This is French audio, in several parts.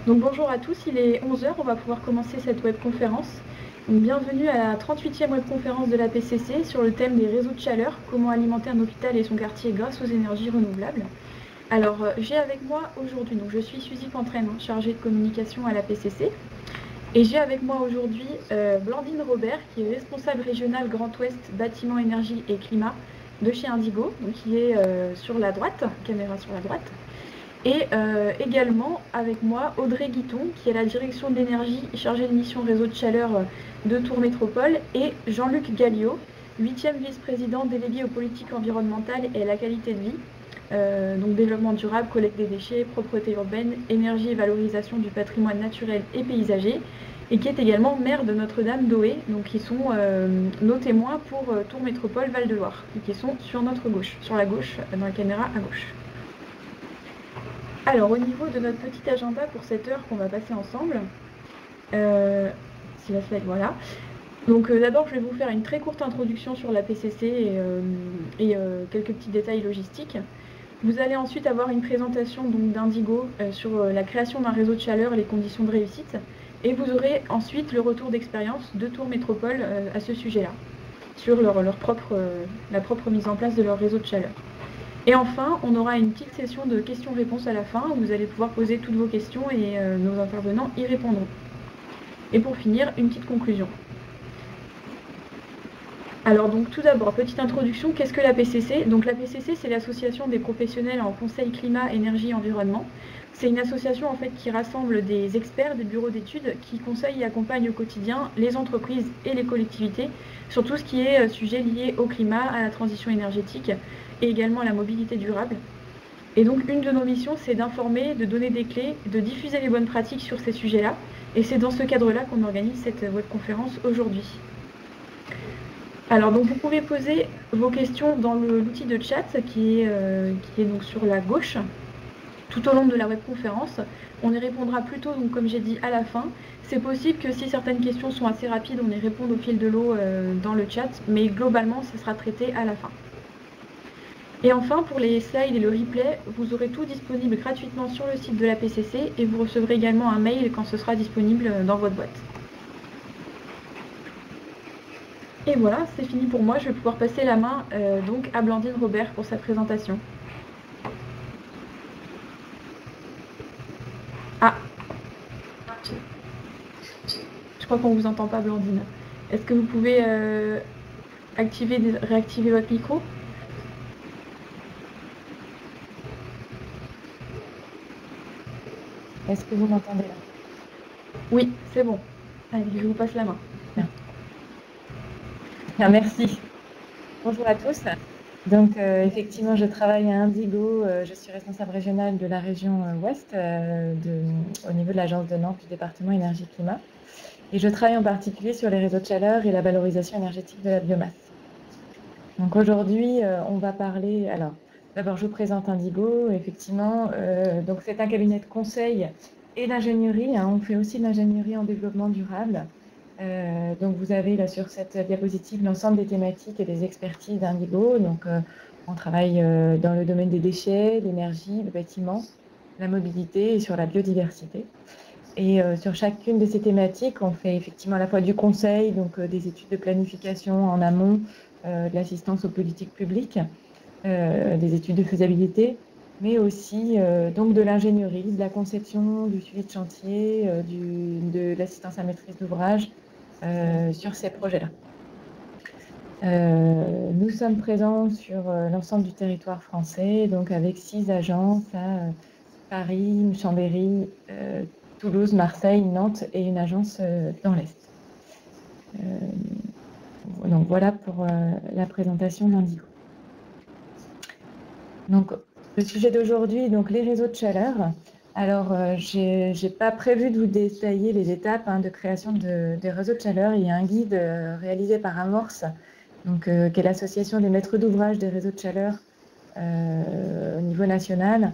Donc bonjour à tous, il est 11 heures, on va pouvoir commencer cette webconférence. Donc bienvenue à la 38e webconférence de la PCC sur le thème des réseaux de chaleur, comment alimenter un hôpital et son quartier grâce aux énergies renouvelables. Alors j'ai avec moi aujourd'hui, donc je suis Suzy Cantraine, chargée de communication à la PCC. Et j'ai avec moi aujourd'hui Blandine Robert, qui est responsable régionale Grand Ouest, bâtiment, énergie et climat de chez Indigo, donc qui est sur la droite, caméra sur la droite. Et également avec moi Audrey Guiton, qui est la direction de l'énergie chargée de mission réseau de chaleur de Tours Métropole, et Jean-Luc Galliot, 8e vice-président délégué aux politiques environnementales et à la qualité de vie, donc développement durable, collecte des déchets, propreté urbaine, énergie et valorisation du patrimoine naturel et paysager, et qui est également maire de Notre-Dame d'Oé, donc qui sont nos témoins pour Tours Métropole Val-de-Loire, et qui sont sur notre gauche, sur la gauche, dans la caméra à gauche. Alors, au niveau de notre petit agenda pour cette heure qu'on va passer ensemble, si la slide, voilà. Donc d'abord, je vais vous faire une très courte introduction sur la PCC et quelques petits détails logistiques. Vous allez ensuite avoir une présentation d'Indigo sur la création d'un réseau de chaleur et les conditions de réussite. Et vous aurez ensuite le retour d'expérience de Tours Métropole à ce sujet-là, sur la propre mise en place de leur réseau de chaleur. Et enfin, on aura une petite session de questions-réponses à la fin, où vous allez pouvoir poser toutes vos questions et nos intervenants y répondront. Et pour finir, une petite conclusion. Alors donc tout d'abord, petite introduction, qu'est-ce que la PCC? Donc la PCC, c'est l'association des professionnels en conseil climat, énergie, environnement. C'est une association en fait qui rassemble des experts, des bureaux d'études qui conseillent et accompagnent au quotidien les entreprises et les collectivités sur tout ce qui est sujet lié au climat, à la transition énergétique et également à la mobilité durable. Et donc une de nos missions, c'est d'informer, de donner des clés, de diffuser les bonnes pratiques sur ces sujets-là. Et c'est dans ce cadre-là qu'on organise cette webconférence aujourd'hui. Alors donc vous pouvez poser vos questions dans l'outil de chat qui est donc sur la gauche tout au long de la webconférence. On y répondra plutôt, donc, comme j'ai dit, à la fin. C'est possible que si certaines questions sont assez rapides, on y réponde au fil de l'eau dans le chat, mais globalement, ce sera traité à la fin. Et enfin, pour les slides et le replay, vous aurez tout disponible gratuitement sur le site de la PCC et vous recevrez également un mail quand ce sera disponible dans votre boîte. Et voilà, c'est fini pour moi. Je vais pouvoir passer la main donc à Blandine Robert pour sa présentation. Ah, je crois qu'on ne vous entend pas, Blandine. Est-ce que vous pouvez réactiver votre micro? Est-ce que vous m'entendez là? Oui, c'est bon. Allez, je vous passe la main. Bien, merci. Bonjour à tous. Donc, effectivement, je travaille à Indigo. Je suis responsable régionale de la région Ouest au niveau de l'agence de Nantes du département énergie-climat. Et je travaille en particulier sur les réseaux de chaleur et la valorisation énergétique de la biomasse. Donc, aujourd'hui, on va parler... Alors, d'abord, je vous présente Indigo. Effectivement, donc c'est un cabinet de conseil et d'ingénierie. On fait aussi de l'ingénierie en développement durable. Donc, vous avez là sur cette diapositive l'ensemble des thématiques et des expertises d'Indigo. Donc, on travaille dans le domaine des déchets, l'énergie, le bâtiment, la mobilité et sur la biodiversité. Et sur chacune de ces thématiques, on fait effectivement à la fois du conseil, donc des études de planification en amont, de l'assistance aux politiques publiques, des études de faisabilité, mais aussi donc de l'ingénierie, de la conception, du suivi de chantier, de l'assistance à maîtrise d'ouvrage sur ces projets-là. Nous sommes présents sur l'ensemble du territoire français, donc avec 6 agences à Paris, Chambéry, Toulouse, Marseille, Nantes et une agence dans l'Est. Donc voilà pour la présentation d'Indigo. Donc le sujet d'aujourd'hui, donc les réseaux de chaleur. Alors j'ai pas prévu de vous détailler les étapes de création des réseaux de chaleur. Il y a un guide réalisé par Amorce, donc qui est l'association des maîtres d'ouvrage des réseaux de chaleur au niveau national,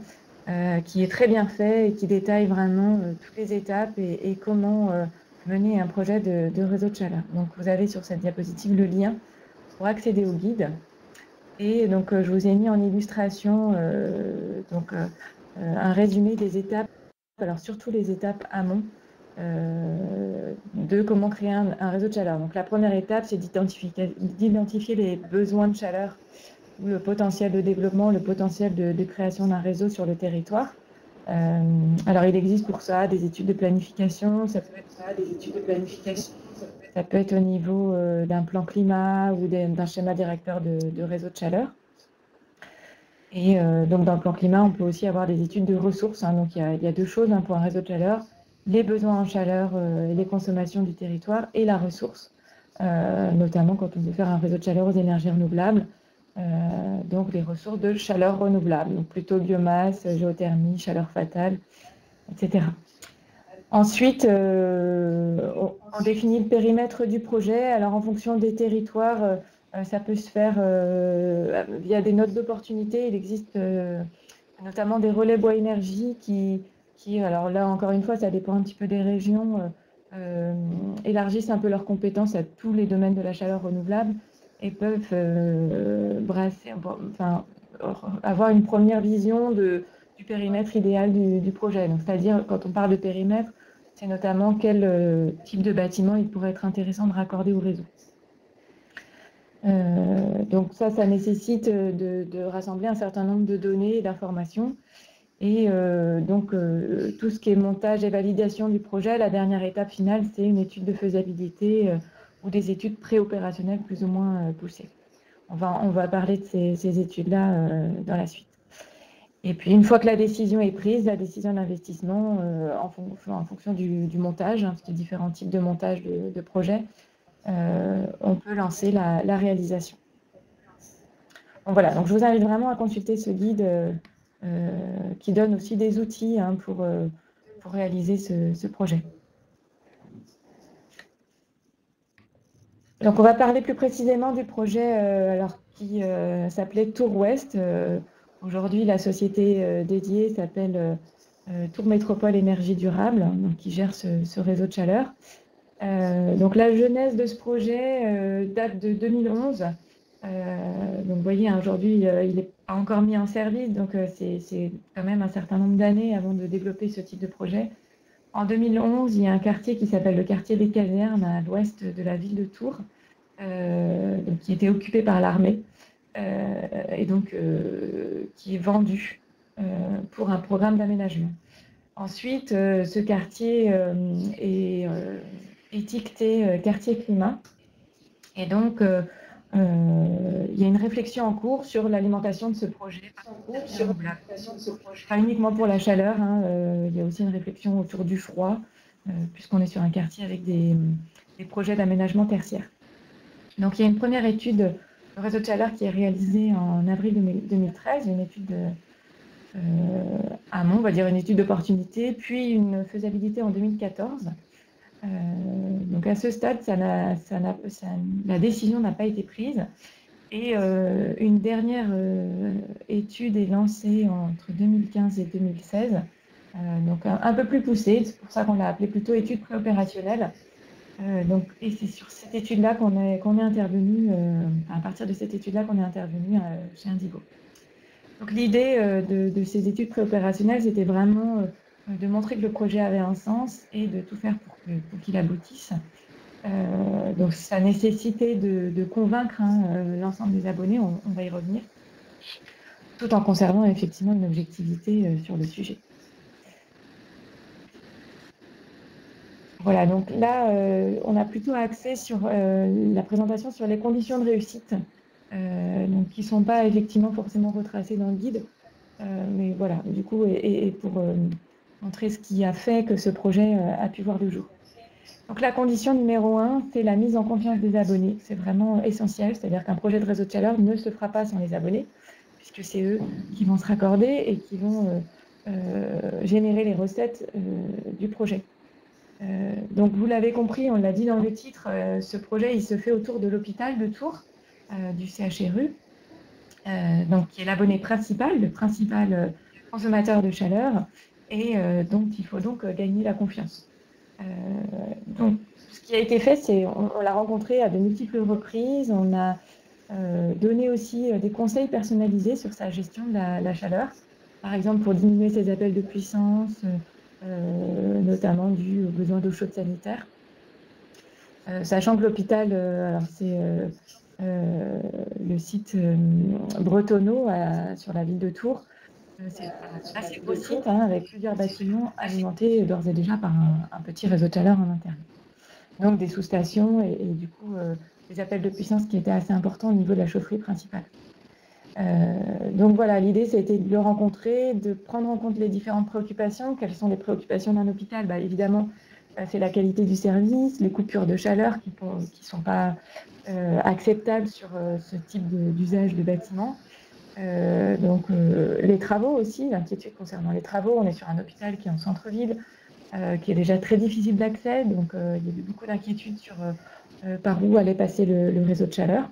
qui est très bien fait et qui détaille vraiment toutes les étapes et comment mener un projet de réseau de chaleur. Donc, vous avez sur cette diapositive le lien pour accéder au guide. Et donc, je vous ai mis en illustration un résumé des étapes alors surtout les étapes amont de comment créer un réseau de chaleur. Donc la première étape, c'est d'identifier les besoins de chaleur, ou le potentiel de développement, le potentiel de création d'un réseau sur le territoire. Alors il existe pour ça des études de planification, ça peut être au niveau d'un plan climat ou d'un schéma directeur de réseau de chaleur. Et donc, dans le plan climat, on peut aussi avoir des études de ressources. Donc, il y a deux choses pour un réseau de chaleur, les besoins en chaleur et les consommations du territoire et la ressource, notamment quand on veut faire un réseau de chaleur aux énergies renouvelables. Donc, les ressources de chaleur renouvelable, donc plutôt biomasse, géothermie, chaleur fatale, etc. Ensuite, on définit le périmètre du projet. Alors, en fonction des territoires, ça peut se faire via des notes d'opportunité. Il existe notamment des relais bois énergie qui, alors là, encore une fois, ça dépend un petit peu des régions, élargissent un peu leurs compétences à tous les domaines de la chaleur renouvelable et peuvent avoir une première vision du périmètre idéal du projet. Donc, c'est-à-dire, quand on parle de périmètre, c'est notamment quel type de bâtiment il pourrait être intéressant de raccorder au réseau. Donc ça nécessite de rassembler un certain nombre de données et d'informations. Et tout ce qui est montage et validation du projet, la dernière étape finale, c'est une étude de faisabilité ou des études préopérationnelles plus ou moins poussées. On va parler de ces études-là dans la suite. Et puis, une fois que la décision est prise, la décision d'investissement, en fonction du montage, parce qu'il y a différents types de montage de projets, on peut lancer la réalisation. Donc voilà, donc je vous invite vraiment à consulter ce guide qui donne aussi des outils pour réaliser ce projet. Donc on va parler plus précisément du projet qui s'appelait Tour Ouest. Aujourd'hui, la société dédiée s'appelle Tour Métropole Énergie Durable, donc qui gère ce réseau de chaleur. Donc la genèse de ce projet date de 2011. Donc vous voyez, aujourd'hui, il n'est pas encore mis en service, donc c'est quand même un certain nombre d'années avant de développer ce type de projet. En 2011, il y a un quartier qui s'appelle le quartier des Casernes, à l'ouest de la ville de Tours, donc, qui était occupé par l'armée, et donc qui est vendu pour un programme d'aménagement. Ensuite, ce quartier est étiqueté quartier climat, et donc il y a une réflexion en cours sur l'alimentation de ce projet, pas uniquement pour la chaleur, il y a aussi une réflexion autour du froid, puisqu'on est sur un quartier avec des projets d'aménagement tertiaire. Donc il y a une première étude de réseau de chaleur qui est réalisée en avril 2013, une étude amont, on va dire une étude d'opportunité, puis une faisabilité en 2014. Donc à ce stade, la décision n'a pas été prise. Et une dernière étude est lancée entre 2015 et 2016, donc un peu plus poussée. C'est pour ça qu'on l'a appelée plutôt étude préopérationnelle. Et c'est sur cette étude-là qu'on est intervenu, à partir de cette étude-là qu'on est intervenu chez Indigo. Donc l'idée de ces études préopérationnelles, c'était vraiment de montrer que le projet avait un sens et de tout faire pour qu'il aboutisse. Donc ça nécessitait de convaincre l'ensemble des abonnés, on va y revenir, tout en conservant effectivement une objectivité sur le sujet. Voilà, donc là, on a plutôt axé sur la présentation sur les conditions de réussite, donc qui ne sont pas effectivement forcément retracées dans le guide, mais voilà, du coup, et pour montrer ce qui a fait que ce projet a pu voir le jour. Donc la condition numéro 1, c'est la mise en confiance des abonnés. C'est vraiment essentiel, c'est-à-dire qu'un projet de réseau de chaleur ne se fera pas sans les abonnés, puisque c'est eux qui vont se raccorder et qui vont générer les recettes du projet. Donc vous l'avez compris, on l'a dit dans le titre, ce projet il se fait autour de l'hôpital de Tours, du CHRU, donc qui est l'abonné principal, le principal consommateur de chaleur, et dont il faut donc gagner la confiance. Donc, ce qui a été fait, c'est on l'a rencontré à de multiples reprises. On a donné aussi des conseils personnalisés sur sa gestion de la chaleur. Par exemple, pour diminuer ses appels de puissance, notamment dû aux besoins d'eau chaude sanitaire. Sachant que l'hôpital, alors c'est le site Bretonneau sur la ville de Tours. C'est un assez beau site avec plusieurs bâtiments alimentés d'ores et déjà par un petit réseau de chaleur en interne. Donc des sous-stations et du coup des appels de puissance qui étaient assez importants au niveau de la chaufferie principale. Donc voilà, l'idée c'était de le rencontrer, de prendre en compte les différentes préoccupations. Quelles sont les préoccupations d'un hôpital? Évidemment, c'est la qualité du service, les coupures de chaleur qui ne sont pas acceptables sur ce type d'usage de bâtiment. Donc les travaux aussi, l'inquiétude concernant les travaux. On est sur un hôpital qui est en centre-ville, qui est déjà très difficile d'accès. Donc il y a eu beaucoup d'inquiétudes sur par où allait passer le réseau de chaleur.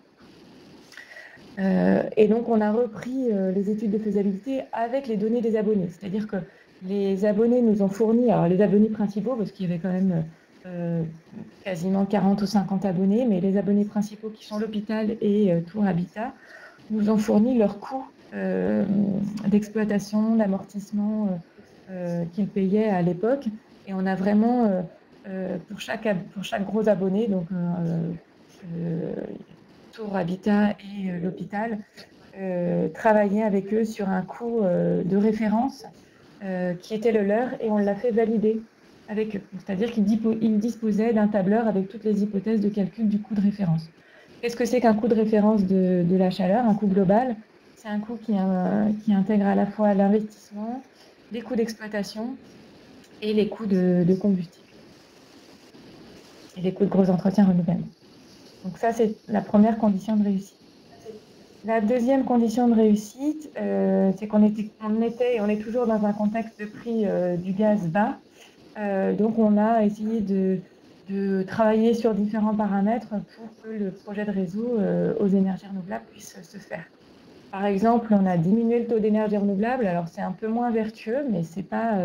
Et donc, on a repris les études de faisabilité avec les données des abonnés. C'est-à-dire que les abonnés nous ont fourni, alors les abonnés principaux, parce qu'il y avait quand même quasiment 40 ou 50 abonnés, mais les abonnés principaux qui sont l'hôpital et Tours Habitat nous ont fourni leurs coûts d'exploitation, d'amortissement qu'ils payaient à l'époque. Et on a vraiment, pour chaque gros abonné, donc Tours Habitat et l'hôpital, travailler avec eux sur un coût de référence qui était le leur et on l'a fait valider avec eux. C'est-à-dire qu'ils disposaient d'un tableur avec toutes les hypothèses de calcul du coût de référence. Qu'est-ce que c'est qu'un coût de référence de la chaleur? Un coût global, c'est un coût qui intègre à la fois l'investissement, les coûts d'exploitation et les coûts de combustible et les coûts de gros entretien renouvelables. Donc ça, c'est la première condition de réussite. La deuxième condition de réussite, c'est qu'on était et on est toujours dans un contexte de prix du gaz bas. Donc on a essayé de travailler sur différents paramètres pour que le projet de réseau aux énergies renouvelables puisse se faire. Par exemple, on a diminué le taux d'énergie renouvelable. Alors c'est un peu moins vertueux, mais c'est pas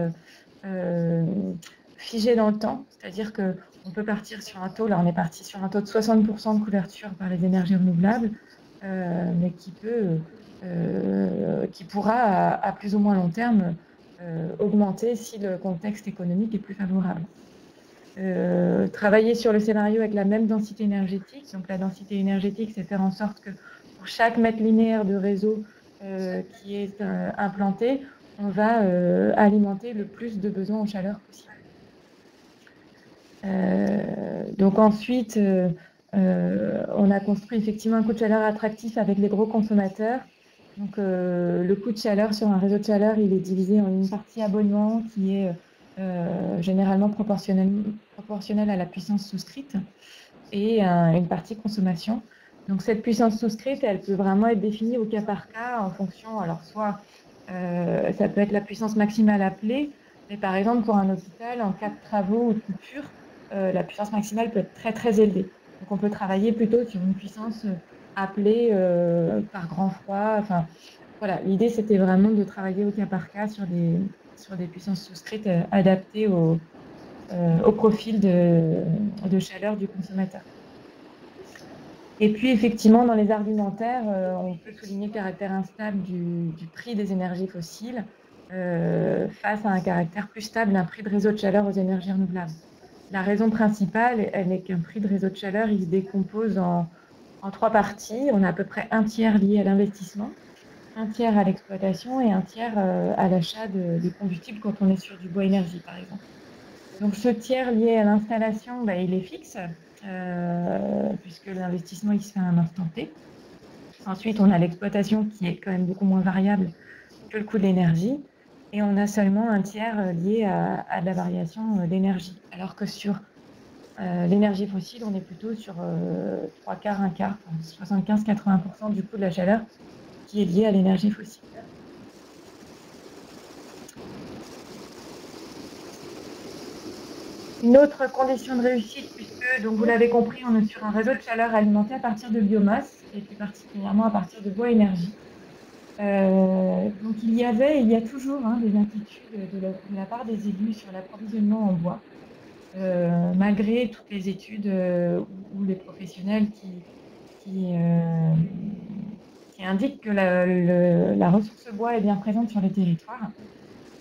figé dans le temps. C'est-à-dire qu'on peut partir sur un taux, là on est parti sur un taux de 60% de couverture par les énergies renouvelables, mais qui pourra à plus ou moins long terme augmenter si le contexte économique est plus favorable. Travailler sur le scénario avec la même densité énergétique. Donc la densité énergétique, c'est faire en sorte que pour chaque mètre linéaire de réseau qui est implanté, on va alimenter le plus de besoins en chaleur possible. Donc ensuite, on a construit effectivement un coût de chaleur attractif avec les gros consommateurs. Donc le coût de chaleur sur un réseau de chaleur, il est divisé en une partie abonnement qui est généralement proportionnelle à la puissance souscrite et une partie consommation. Donc cette puissance souscrite, elle peut vraiment être définie au cas par cas en fonction, alors soit ça peut être la puissance maximale appelée, mais par exemple pour un hôpital, en cas de travaux ou de coupure, la puissance maximale peut être très très élevée. Donc on peut travailler plutôt sur une puissance appelée par grand froid. Enfin, voilà, l'idée c'était vraiment de travailler au cas par cas sur des puissances souscrites adaptées au profil de chaleur du consommateur. Et puis effectivement, dans les argumentaires, on peut souligner le caractère instable du prix des énergies fossiles face à un caractère plus stable d'un prix de réseau de chaleur aux énergies renouvelables. La raison principale, elle est qu'un prix de réseau de chaleur, il se décompose en 3 parties. On a à peu près un tiers lié à l'investissement, un tiers à l'exploitation et un tiers à l'achat de combustibles quand on est sur du bois énergie, par exemple. Donc ce tiers lié à l'installation, il est fixe, puisque l'investissement il se fait à un instant T. Ensuite, on a l'exploitation qui est quand même beaucoup moins variable que le coût de l'énergie. Et on a seulement un tiers lié à de la variation d'énergie. Alors que sur l'énergie fossile, on est plutôt sur 3 quarts, 1 quart, 75-80% du coût de la chaleur qui est lié à l'énergie fossile. Une autre condition de réussite, puisque, donc vous l'avez compris, on est sur un réseau de chaleur alimenté à partir de biomasse, et plus particulièrement à partir de bois énergie. Donc il y a toujours des inquiétudes de la part des élus sur l'approvisionnement en bois, malgré toutes les études ou les professionnels qui indiquent que la ressource bois est bien présente sur les territoires.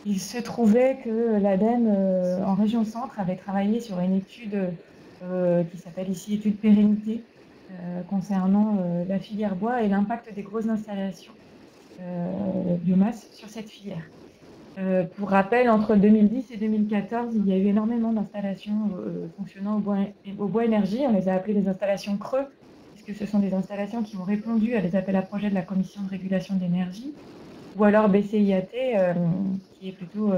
Il se trouvait que l'ADEME, en région centre, avait travaillé sur une étude qui s'appelle ici étude pérennité, concernant la filière bois et l'impact des grosses installations biomasse sur cette filière. Pour rappel, entre 2010 et 2014, il y a eu énormément d'installations fonctionnant au bois énergie. On les a appelées les installations creux, puisque ce sont des installations qui ont répondu à des appels à projets de la Commission de régulation de l'énergie, ou alors BCIAT, qui est plutôt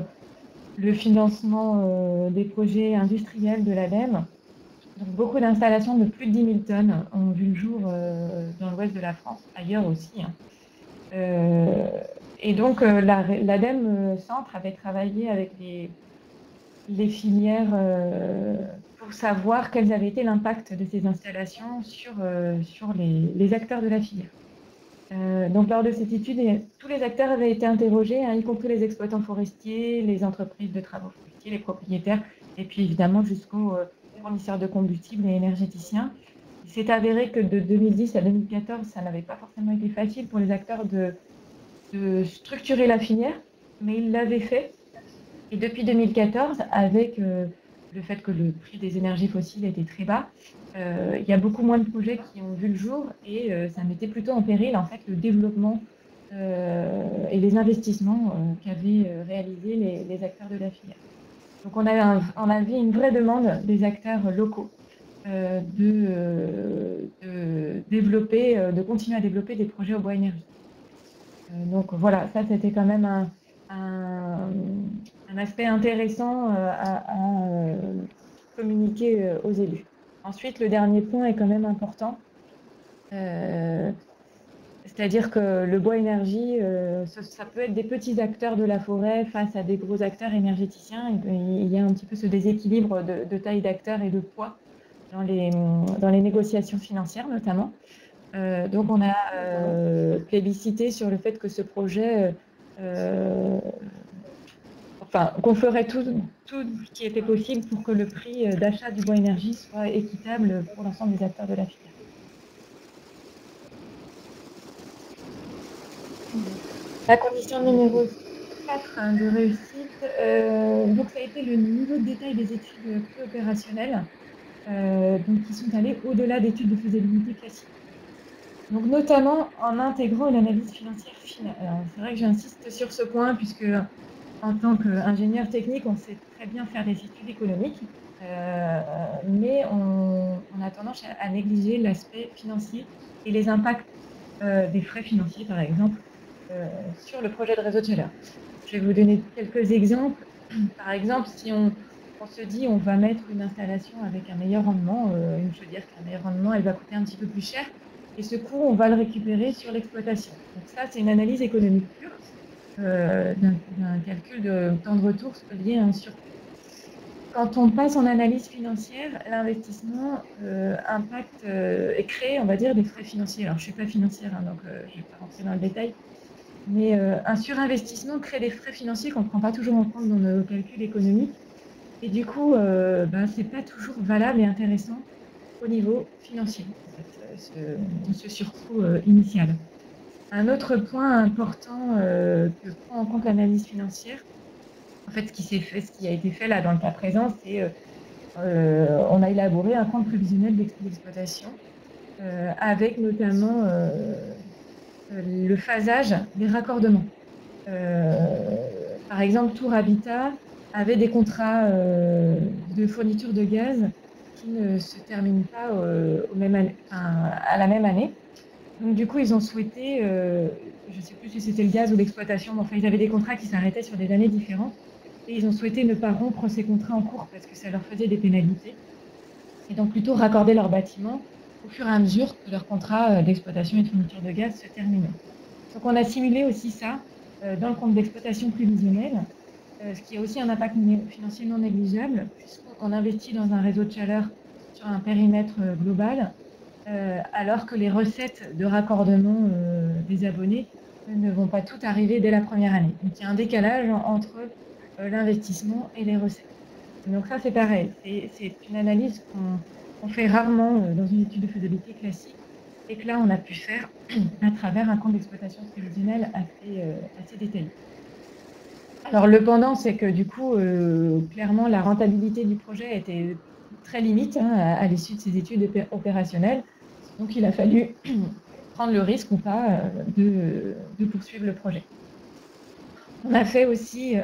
le financement des projets industriels de l'ADEME. Donc, beaucoup d'installations de plus de 10 000 tonnes ont vu le jour dans l'ouest de la France, ailleurs aussi, hein. Et donc, l'ADEME Centre avait travaillé avec les filières pour savoir quels avaient été l'impact de ces installations sur les acteurs de la filière. Donc, lors de cette étude, tous les acteurs avaient été interrogés, hein, y compris les exploitants forestiers, les entreprises de travaux forestiers, les propriétaires, et puis évidemment jusqu'aux fournisseurs de combustibles et énergéticiens. Il s'est avéré que de 2010 à 2014, ça n'avait pas forcément été facile pour les acteurs de structurer la filière, mais ils l'avaient fait. Et depuis 2014, avec le fait que le prix des énergies fossiles était très bas, il y a beaucoup moins de projets qui ont vu le jour et ça mettait plutôt en péril en fait le développement et les investissements qu'avaient réalisés les acteurs de la filière. Donc on avait une vraie demande des acteurs locaux de continuer à développer des projets au bois énergie. Donc voilà, ça c'était quand même un aspect intéressant à communiquer aux élus. Ensuite, le dernier point est quand même important. C'est-à-dire que le bois énergie, ça peut être des petits acteurs de la forêt face à des gros acteurs énergéticiens. Il y a un petit peu ce déséquilibre de taille d'acteurs et de poids dans les négociations financières notamment. Donc on a plébiscité sur le fait que ce projet, qu'on ferait tout ce qui était possible pour que le prix d'achat du bois énergie soit équitable pour l'ensemble des acteurs de la filière. La condition numéro 4 de réussite, donc ça a été le niveau de détail des études préopérationnelles, donc qui sont allées au-delà d'études de faisabilité classiques. Donc notamment en intégrant une analyse financière finale. C'est vrai que j'insiste sur ce point puisque en tant qu'ingénieur technique, on sait très bien faire des études économiques, mais on a tendance à négliger l'aspect financier et les impacts des frais financiers, par exemple, sur le projet de réseau de chaleur. Je vais vous donner quelques exemples. Par exemple, si on se dit on va mettre une installation avec un meilleur rendement, une chaudière qui a un meilleur rendement, elle va coûter un petit peu plus cher, et ce coût, on va le récupérer sur l'exploitation. Donc ça, c'est une analyse économique pure d'un calcul de temps de retour lié à un surcoût. Quand on passe en analyse financière, l'investissement impacte et crée, on va dire, des frais financiers. Alors, je ne suis pas financière, hein, donc je ne vais pas rentrer dans le détail, mais un surinvestissement crée des frais financiers qu'on ne prend pas toujours en compte dans nos calculs économiques. Et du coup, ce n'est pas toujours valable et intéressant au niveau financier, en fait, ce surcoût initial. Un autre point important que prend en compte l'analyse financière, en fait, ce qui a été fait là dans le cas présent, c'est on a élaboré un compte prévisionnel d'exploitation avec notamment le phasage des raccordements. Par exemple, Tour Habitat avait des contrats de fourniture de gaz qui ne se terminent pas à la même année. Donc, du coup, ils ont souhaité, je ne sais plus si c'était le gaz ou l'exploitation, mais enfin, ils avaient des contrats qui s'arrêtaient sur des années différentes. Et ils ont souhaité ne pas rompre ces contrats en cours parce que ça leur faisait des pénalités. Et donc, plutôt raccorder leurs bâtiments au fur et à mesure que leur contrat d'exploitation et de fourniture de gaz se terminait. Donc, on a simulé aussi ça dans le compte d'exploitation prévisionnel, ce qui a aussi un impact financier non négligeable, puisqu'on investit dans un réseau de chaleur sur un périmètre global, alors que les recettes de raccordement des abonnés ne vont pas toutes arriver dès la première année. Donc, il y a un décalage entre l'investissement et les recettes. Donc ça, c'est pareil. C'est une analyse qu'on fait rarement dans une étude de faisabilité classique et que là, on a pu faire à travers un compte d'exploitation prévisionnel assez détaillé. Alors le pendant, c'est que du coup, clairement, la rentabilité du projet était très limite hein, à l'issue de ces études opérationnelles. Donc il a fallu prendre le risque ou pas de poursuivre le projet. On a fait aussi,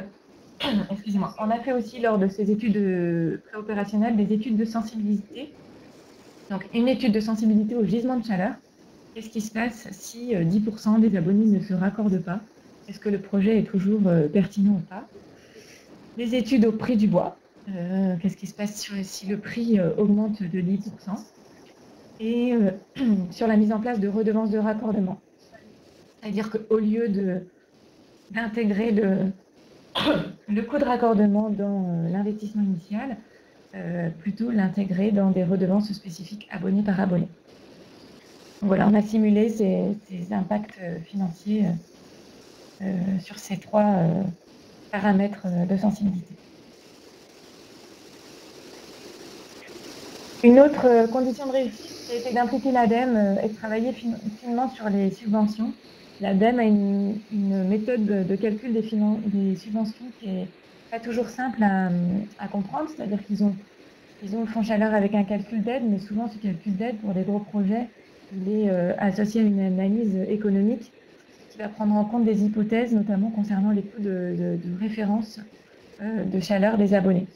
excusez-moi, on a fait aussi lors de ces études préopérationnelles des études de sensibilité. Donc une étude de sensibilité au gisement de chaleur. Qu'est-ce qui se passe si 10% des abonnés ne se raccordent pas? Est-ce que le projet est toujours pertinent ou pas? Les études au prix du bois. Qu'est-ce qui se passe si le prix augmente de 10%? Et sur la mise en place de redevances de raccordement. C'est-à-dire qu'au lieu d'intégrer le coût de raccordement dans l'investissement initial, plutôt l'intégrer dans des redevances spécifiques abonné par abonné. Donc voilà, on a simulé ces impacts financiers sur ces trois paramètres de sensibilité. Une autre condition de réussite, c'était d'impliquer l'ADEME et de travailler finement sur les subventions. L'ADEME a une méthode de calcul des subventions qui n'est pas toujours simple à comprendre, c'est-à-dire qu'ils ont le fonds chaleur avec un calcul d'aide, mais souvent ce calcul d'aide pour des gros projets, il est associé à une analyse économique qui va prendre en compte des hypothèses, notamment concernant les coûts de référence de chaleur des abonnés.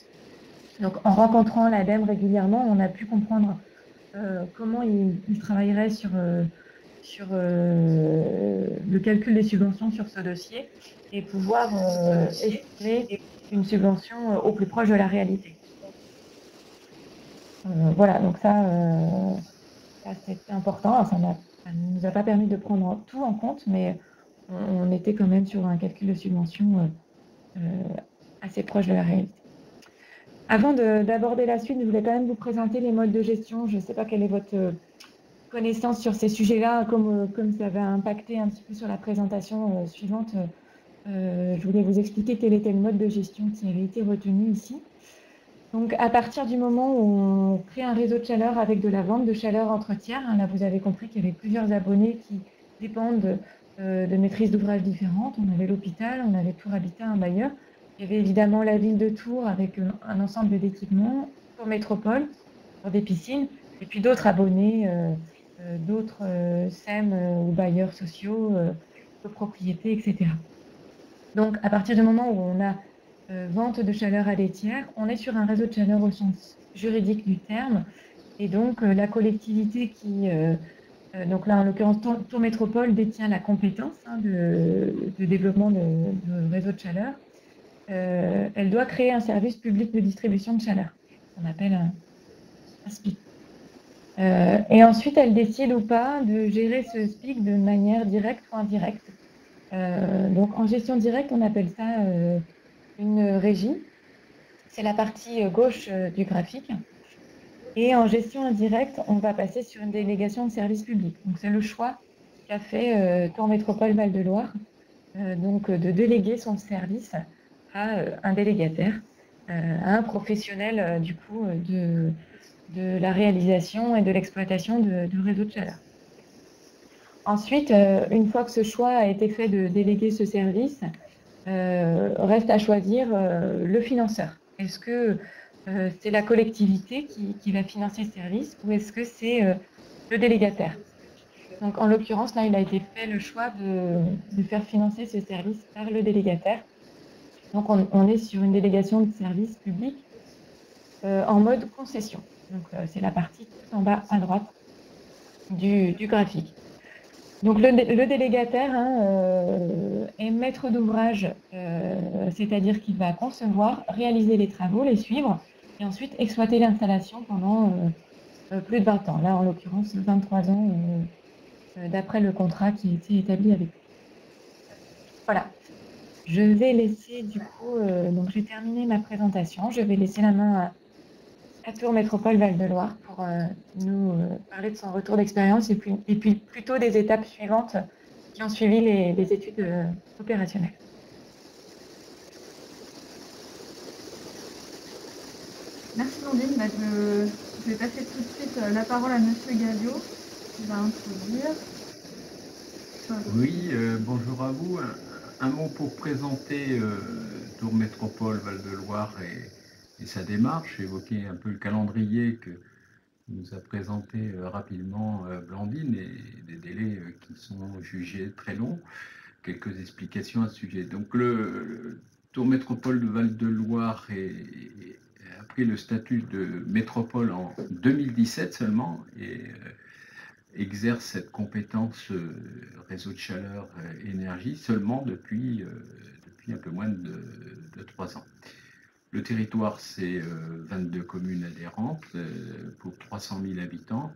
Donc, en rencontrant l'ADEME régulièrement, on a pu comprendre comment il travaillerait sur le calcul des subventions sur ce dossier et pouvoir estimer une subvention au plus proche de la réalité. Voilà, donc ça c'est important. Alors, ça ne nous a pas permis de prendre tout en compte, mais on était quand même sur un calcul de subvention assez proche de la réalité. Avant d'aborder la suite, je voulais quand même vous présenter les modes de gestion. Je ne sais pas quelle est votre connaissance sur ces sujets-là, comme ça va impacter un petit peu sur la présentation suivante. Je voulais vous expliquer quel était le mode de gestion qui avait été retenu ici. Donc, à partir du moment où on crée un réseau de chaleur avec de la vente de chaleur entre tiers, hein, là vous avez compris qu'il y avait plusieurs abonnés qui dépendent de maîtrises d'ouvrages différentes. On avait l'hôpital, on avait Tours Habitat, un bailleur. Il y avait évidemment la ville de Tours avec un ensemble d'équipements, Tours Métropole pour des piscines, et puis d'autres abonnés, d'autres SEM ou bailleurs sociaux, copropriétés, etc. Donc, à partir du moment où on a vente de chaleur à des tiers, on est sur un réseau de chaleur au sens juridique du terme, et donc la collectivité qui, donc là en l'occurrence Tours Métropole détient la compétence hein, de développement de réseau de chaleur. Elle doit créer un service public de distribution de chaleur, qu'on appelle un SPIC. Et ensuite, elle décide ou pas de gérer ce SPIC de manière directe ou indirecte. Donc, en gestion directe, on appelle ça une régie. C'est la partie gauche du graphique. Et en gestion indirecte, on va passer sur une délégation de service public. Donc, c'est le choix qu'a fait Tours Métropole Val-de-Loire, donc de déléguer son service à un délégataire, à un professionnel du coup de la réalisation et de l'exploitation de réseaux de chaleur. Ensuite, une fois que ce choix a été fait de déléguer ce service, reste à choisir le financeur. Est-ce que c'est la collectivité qui va financer ce service ou est-ce que c'est le délégataire? Donc, en l'occurrence, là, il a été fait le choix de faire financer ce service par le délégataire. Donc, on est sur une délégation de service public en mode concession. Donc, c'est la partie tout en bas à droite du graphique. Donc, le délégataire hein, est maître d'ouvrage, c'est-à-dire qu'il va concevoir, réaliser les travaux, les suivre, et ensuite exploiter l'installation pendant plus de 20 ans. Là, en l'occurrence, 23 ans d'après le contrat qui a été établi avec lui. Voilà. Je vais laisser du coup, donc j'ai terminé ma présentation, je vais laisser la main à Tours Métropole Val-de-Loire pour nous parler de son retour d'expérience et puis plutôt des étapes suivantes qui ont suivi les études opérationnelles. Merci Nandine, je vais passer tout de suite la parole à Monsieur Gallio qui va introduire. Oui, bonjour à vous. Un mot pour présenter Tours Métropole Val-de-Loire et sa démarche, évoquer un peu le calendrier que nous a présenté rapidement Blandine et des délais qui sont jugés très longs. Quelques explications à ce sujet. Donc le Tours Métropole de Val-de-Loire a pris le statut de métropole en 2017 seulement et exerce cette compétence réseau de chaleur énergie seulement depuis un peu moins de 3 ans. Le territoire, c'est 22 communes adhérentes pour 300 000 habitants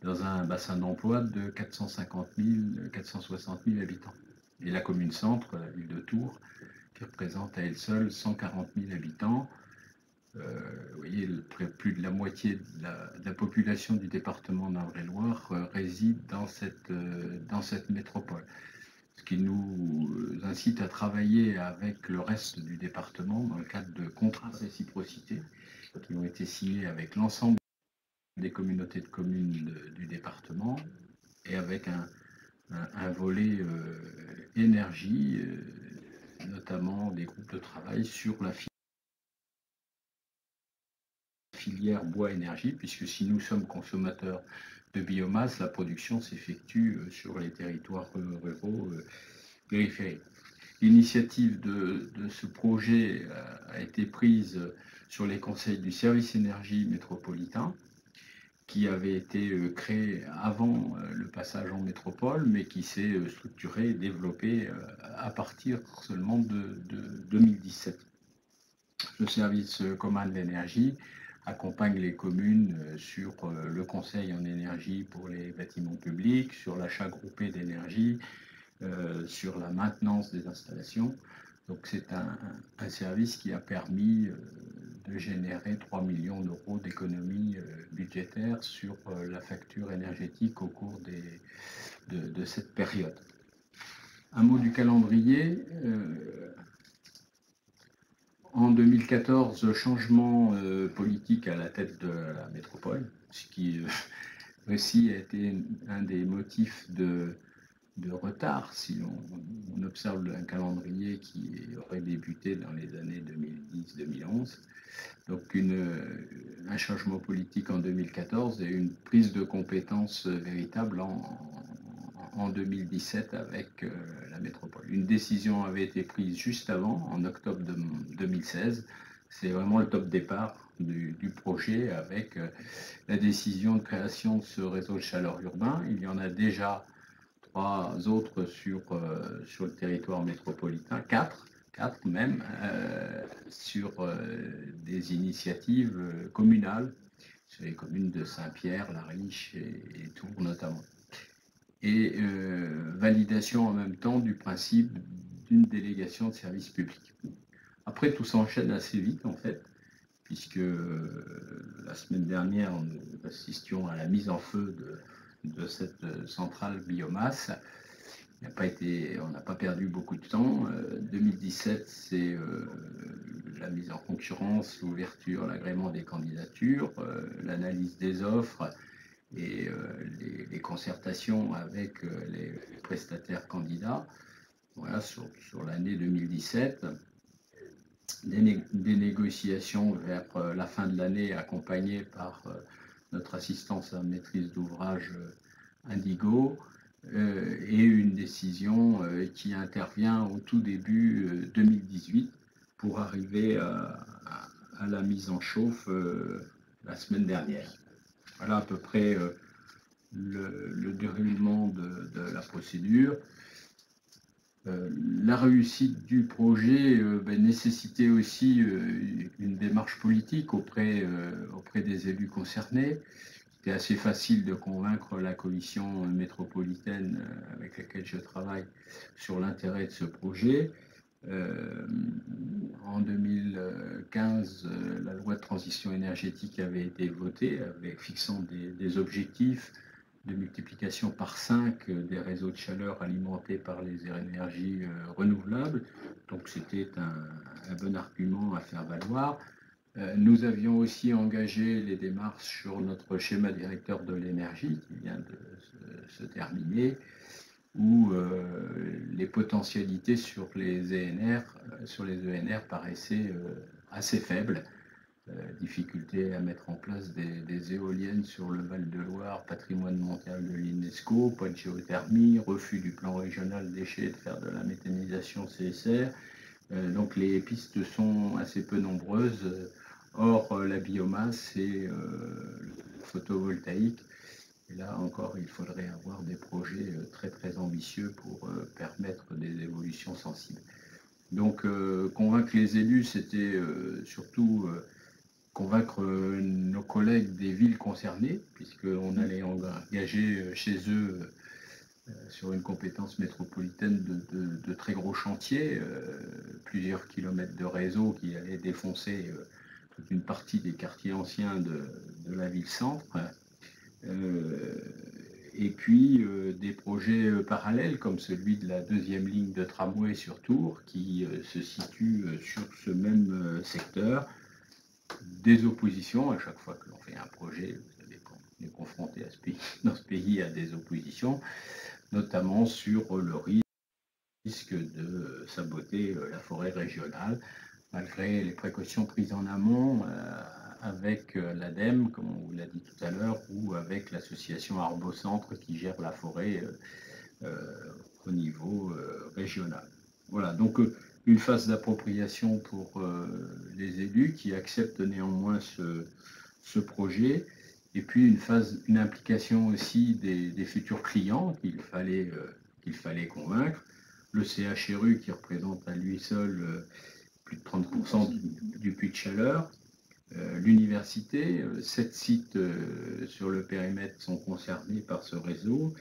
dans un bassin d'emploi de 450 000, 460 000 habitants. Et la commune centre, la ville de Tours, qui représente à elle seule 140 000 habitants. Vous voyez, plus de la moitié de la population du département d'Indre-et-Loire réside dans cette métropole. Ce qui nous incite à travailler avec le reste du département dans le cadre de contrats de réciprocité qui ont été signés avec l'ensemble des communautés de communes du département et avec un volet énergie, notamment des groupes de travail sur la filière bois-énergie, puisque si nous sommes consommateurs de biomasse, la production s'effectue sur les territoires ruraux périphériques. L'initiative de ce projet a été prise sur les conseils du service énergie métropolitain, qui avait été créé avant le passage en métropole, mais qui s'est structuré et développé à partir seulement de 2017. Le service commun de l'énergie accompagne les communes sur le conseil en énergie pour les bâtiments publics, sur l'achat groupé d'énergie, sur la maintenance des installations. Donc c'est un service qui a permis de générer 3 millions d'euros d'économies budgétaires sur la facture énergétique au cours de cette période. Un mot du calendrier. En 2014, changement politique à la tête de la métropole, ce qui aussi a été un des motifs de retard si on observe un calendrier qui aurait débuté dans les années 2010-2011. Donc un changement politique en 2014 et une prise de compétence véritable en 2017 avec la métropole. Une décision avait été prise juste avant, en octobre 2016. C'est vraiment le top départ du projet avec la décision de création de ce réseau de chaleur urbain. Il y en a déjà 3 autres sur le territoire métropolitain, 4 même, sur des initiatives communales, sur les communes de Saint-Pierre, La Riche et Tours notamment. Et validation en même temps du principe d'une délégation de service public. Après, tout s'enchaîne assez vite en fait, puisque la semaine dernière, nous assistions à la mise en feu de cette centrale biomasse. On n'a pas perdu beaucoup de temps. 2017, c'est la mise en concurrence, l'ouverture, l'agrément des candidatures, l'analyse des offres et les concertations avec les prestataires candidats. Voilà, sur l'année 2017. Des négociations vers la fin de l'année accompagnées par notre assistance à maîtrise d'ouvrage Indigo et une décision qui intervient au tout début 2018 pour arriver à la mise en chauffe la semaine dernière. Voilà à peu près le déroulement de la procédure. La réussite du projet nécessitait aussi une démarche politique auprès des élus concernés. C'était assez facile de convaincre la commission métropolitaine avec laquelle je travaille sur l'intérêt de ce projet. En 2015, la loi de transition énergétique avait été votée, fixant des objectifs de multiplication par 5 des réseaux de chaleur alimentés par les énergies renouvelables. Donc c'était un bon argument à faire valoir. Nous avions aussi engagé les démarches sur notre schéma directeur de l'énergie qui vient de se terminer. où les potentialités sur les ENR paraissaient assez faibles. Difficulté à mettre en place des éoliennes sur le Val-de-Loire, patrimoine mondial de l'UNESCO, pas de géothermie, refus du plan régional déchets de faire de la méthanisation CSR. Donc les pistes sont assez peu nombreuses. Or, la biomasse et le photovoltaïque, et là encore, il faudrait avoir des projets très très ambitieux pour permettre des évolutions sensibles. Donc, convaincre les élus, c'était surtout convaincre nos collègues des villes concernées, puisqu'on allait engager chez eux sur une compétence métropolitaine de très gros chantiers, plusieurs kilomètres de réseau qui allaient défoncer toute une partie des quartiers anciens de la ville-centre. Et puis des projets parallèles comme celui de la deuxième ligne de tramway sur Tours qui se situe sur ce même secteur. Des oppositions, à chaque fois que l'on fait un projet, vous savez qu'on est confronté dans ce pays à des oppositions, notamment sur le risque de saboter la forêt régionale, malgré les précautions prises en amont avec l'ADEME, comme on vous l'a dit tout à l'heure, ou avec l'association Arbocentre qui gère la forêt au niveau régional. Voilà, donc une phase d'appropriation pour les élus qui acceptent néanmoins ce projet, et puis une implication aussi des futurs clients qu'il fallait convaincre. Le CHRU qui représente à lui seul plus de 30% du puits de chaleur, l'université, 7 sites sur le périmètre sont concernés par ce réseau,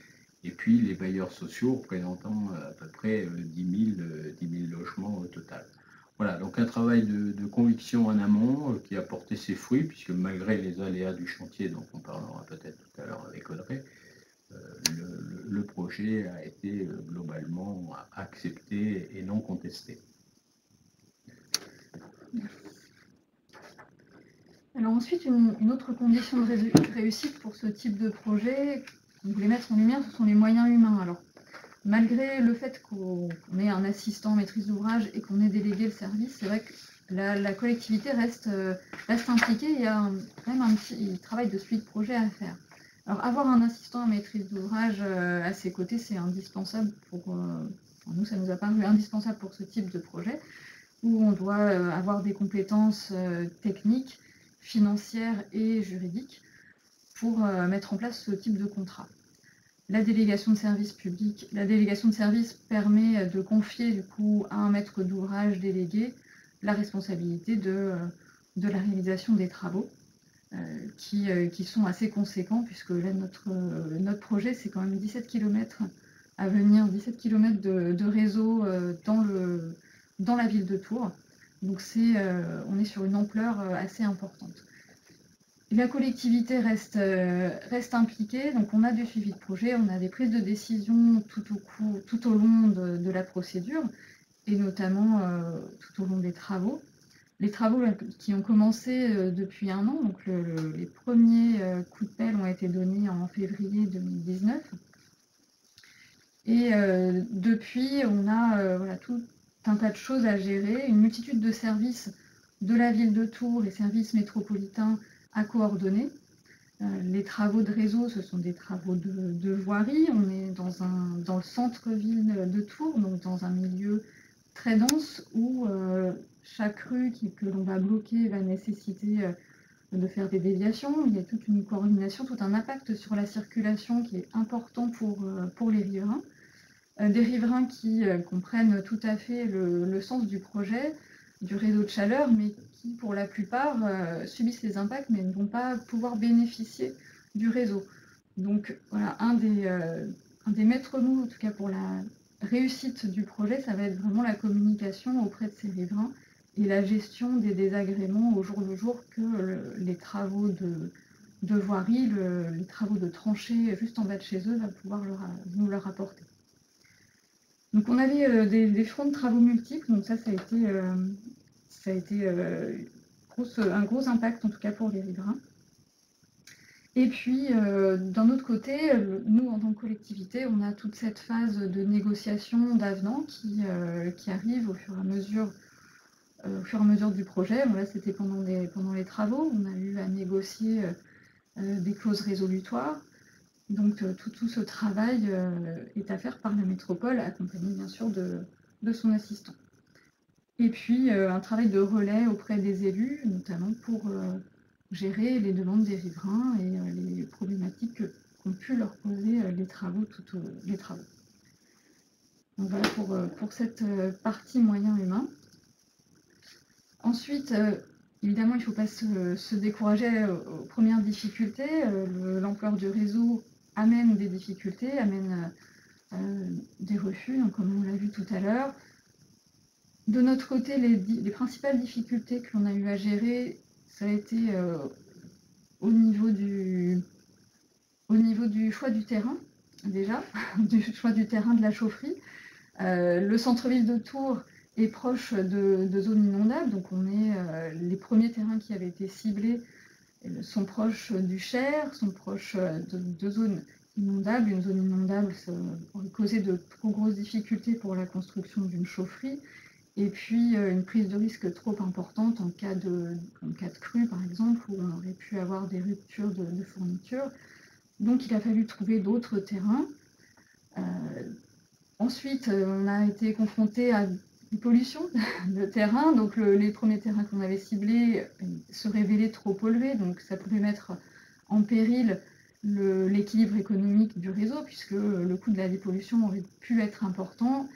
et puis les bailleurs sociaux représentant à peu près 10 000 logements au total. Voilà, donc un travail de conviction en amont qui a porté ses fruits, puisque malgré les aléas du chantier, dont on parlera peut-être tout à l'heure avec Audrey, le projet a été globalement accepté et non contesté. Alors ensuite, une autre condition de réussite pour ce type de projet qu'on voulait mettre en lumière, ce sont les moyens humains. Alors, malgré le fait qu'on ait un assistant maîtrise d'ouvrage et qu'on ait délégué le service, c'est vrai que la collectivité reste impliquée. Il y a quand même un petit travail de suivi de projet à faire. Alors, avoir un assistant maîtrise d'ouvrage à ses côtés, c'est indispensable pour nous, ça nous a paru indispensable pour ce type de projet, où on doit avoir des compétences techniques, financières et juridiques pour mettre en place ce type de contrat. La délégation de service public, la délégation de service permet de confier du coup à un maître d'ouvrage délégué la responsabilité de la réalisation des travaux qui sont assez conséquents, puisque là notre projet c'est quand même 17 km à venir, 17 km de réseau dans la ville de Tours. Donc on est sur une ampleur assez importante. La collectivité reste impliquée, donc on a du suivi de projet, on a des prises de décision tout au long de la procédure, et notamment tout au long des travaux. Les travaux qui ont commencé depuis un an, donc les premiers coups de pelle ont été donnés en février 2019. Et depuis, on a tout un tas de choses à gérer, une multitude de services de la ville de Tours et services métropolitains à coordonner. Les travaux de réseau, ce sont des travaux de voirie. On est dans le centre-ville de Tours, donc dans un milieu très dense où chaque rue que l'on va bloquer va nécessiter de faire des déviations. Il y a toute une coordination, tout un impact sur la circulation qui est important pour les riverains. Des riverains qui comprennent tout à fait le sens du projet, du réseau de chaleur, mais qui, pour la plupart, subissent les impacts, mais ne vont pas pouvoir bénéficier du réseau. Donc, voilà, un des maîtres mots, en tout cas pour la réussite du projet, ça va être vraiment la communication auprès de ces riverains et la gestion des désagréments au jour le jour que les travaux de voirie, les travaux de tranchées juste en bas de chez eux, va pouvoir nous leur apporter. Donc on avait des fronts de travaux multiples, donc ça a été un gros impact en tout cas pour les riverains. Et puis, d'un autre côté, nous, en tant que collectivité, on a toute cette phase de négociation, d'avenant qui arrive au fur et à mesure du projet. Bon, là, c'était pendant les travaux. On a eu à négocier des clauses résolutoires. Donc, tout ce travail est à faire par la métropole, accompagné bien sûr de son assistant. Et puis, un travail de relais auprès des élus, notamment pour gérer les demandes des riverains et les problématiques qu'ont pu leur poser les travaux. Donc voilà pour cette partie moyens humains. Ensuite, évidemment, il ne faut pas se décourager aux premières difficultés. L'ampleur du réseau amène des difficultés, amène des refus, donc comme on l'a vu tout à l'heure. De notre côté, les principales difficultés que l'on a eu à gérer, ça a été au niveau du choix du terrain, déjà, du choix du terrain de la chaufferie. Le centre-ville de Tours est proche de zones inondables, donc les premiers terrains qui avaient été ciblés sont proches du Cher, sont proches de zones inondables. Une zone inondable, ça aurait causé de trop grosses difficultés pour la construction d'une chaufferie. Et puis une prise de risque trop importante en cas de crue, par exemple, où on aurait pu avoir des ruptures de fourniture. Donc il a fallu trouver d'autres terrains. Ensuite, on a été confronté à des pollutions de terrain. Donc les premiers terrains qu'on avait ciblés se révélaient trop pollués, donc ça pouvait mettre en péril l'équilibre économique du réseau, puisque le coût de la dépollution aurait pu être important.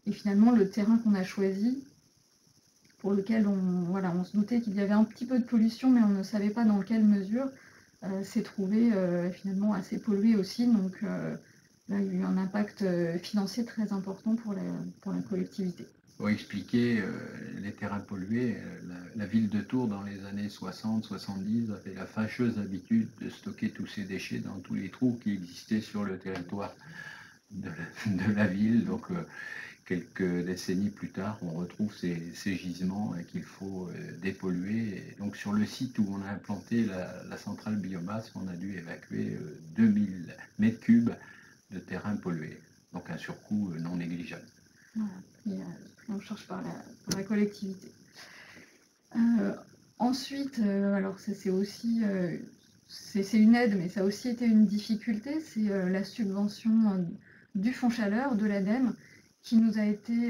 Et finalement, le terrain qu'on a choisi, pour lequel on se doutait qu'il y avait un petit peu de pollution, mais on ne savait pas dans quelle mesure, s'est trouvé finalement assez pollué aussi. Donc là, il y a eu un impact financier très important pour la collectivité. Pour expliquer les terrains pollués, la ville de Tours, dans les années 60-70, avait la fâcheuse habitude de stocker tous ces déchets dans tous les trous qui existaient sur le territoire de la ville. Donc, quelques décennies plus tard, on retrouve ces gisements qu'il faut dépolluer. Et donc, sur le site où on a implanté la centrale biomasse, on a dû évacuer 2000 mètres cubes de terrain pollué. Donc, un surcoût non négligeable. Voilà, on cherche par la collectivité. Ensuite, alors ça c'est aussi c'est une aide, mais ça a aussi été une difficulté, c'est la subvention du Fonds Chaleur, de l'ADEME, qui nous a été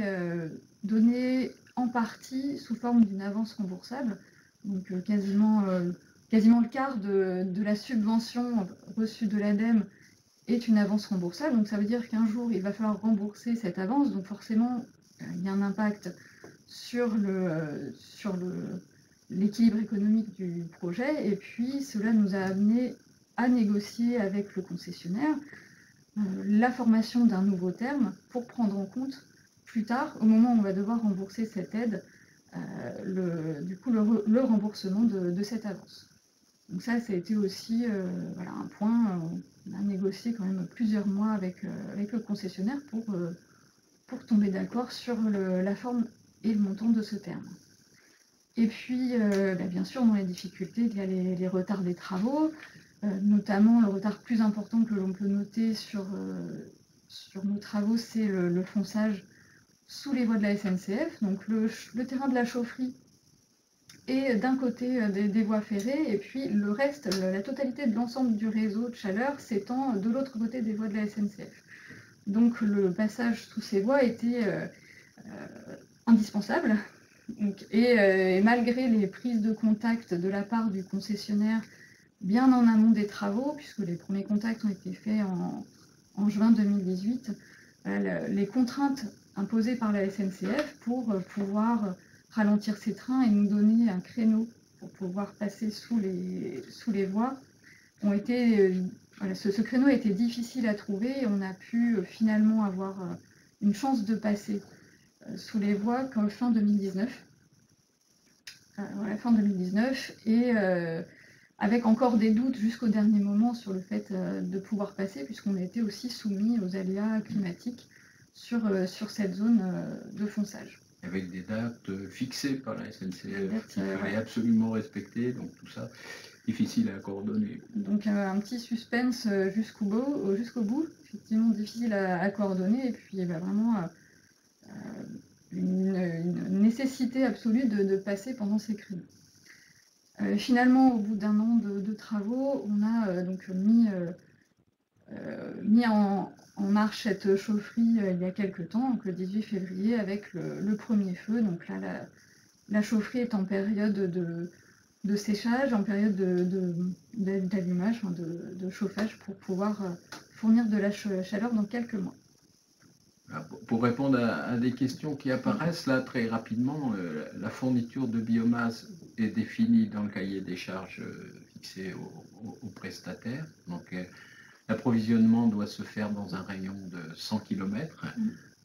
donnée en partie sous forme d'une avance remboursable, donc quasiment le quart de la subvention reçue de l'ADEME est une avance remboursable. Donc ça veut dire qu'un jour il va falloir rembourser cette avance, donc forcément il y a un impact sur l'équilibre économique du projet, et puis cela nous a amené à négocier avec le concessionnaire la formation d'un nouveau terme pour prendre en compte plus tard, au moment où on va devoir rembourser cette aide, le remboursement de cette avance. Donc ça a été aussi un point, on a négocié quand même plusieurs mois avec le concessionnaire pour tomber d'accord sur la forme et le montant de ce terme. Et puis, bien sûr, dans les difficultés, il y a les retards des travaux, notamment le retard plus important que l'on peut noter sur nos travaux, c'est le fonçage sous les voies de la SNCF. Donc le terrain de la chaufferie est d'un côté des voies ferrées, et puis le reste, la totalité de l'ensemble du réseau de chaleur s'étend de l'autre côté des voies de la SNCF. Donc le passage sous ces voies était indispensable. Et malgré les prises de contact de la part du concessionnaire bien en amont des travaux, puisque les premiers contacts ont été faits en juin 2018, les contraintes imposées par la SNCF pour pouvoir ralentir ces trains et nous donner un créneau pour pouvoir passer sous les voies ont été... ce créneau a été difficile à trouver, et on a pu finalement avoir une chance de passer sous les voies qu'en fin 2019. Fin 2019, et avec encore des doutes jusqu'au dernier moment sur le fait de pouvoir passer, puisqu'on a été aussi soumis aux aléas climatiques sur cette zone de fonçage. Avec des dates fixées par la SNCF qu'il fallait absolument respecter, donc tout ça difficile à coordonner. Donc un petit suspense jusqu'au bout, effectivement difficile à coordonner, et puis vraiment une nécessité absolue de passer pendant ces créneaux. Finalement, au bout d'un an de travaux, on a donc mis en marche cette chaufferie il y a quelques temps, donc le 18 février, avec le premier feu. Donc là, la chaufferie est en période de séchage, en période d'allumage, de chauffage, pour pouvoir fournir de la chaleur dans quelques mois. Pour répondre à des questions qui apparaissent là très rapidement, la fourniture de biomasse est définie dans le cahier des charges fixé au prestataire. Donc l'approvisionnement doit se faire dans un rayon de 100 km.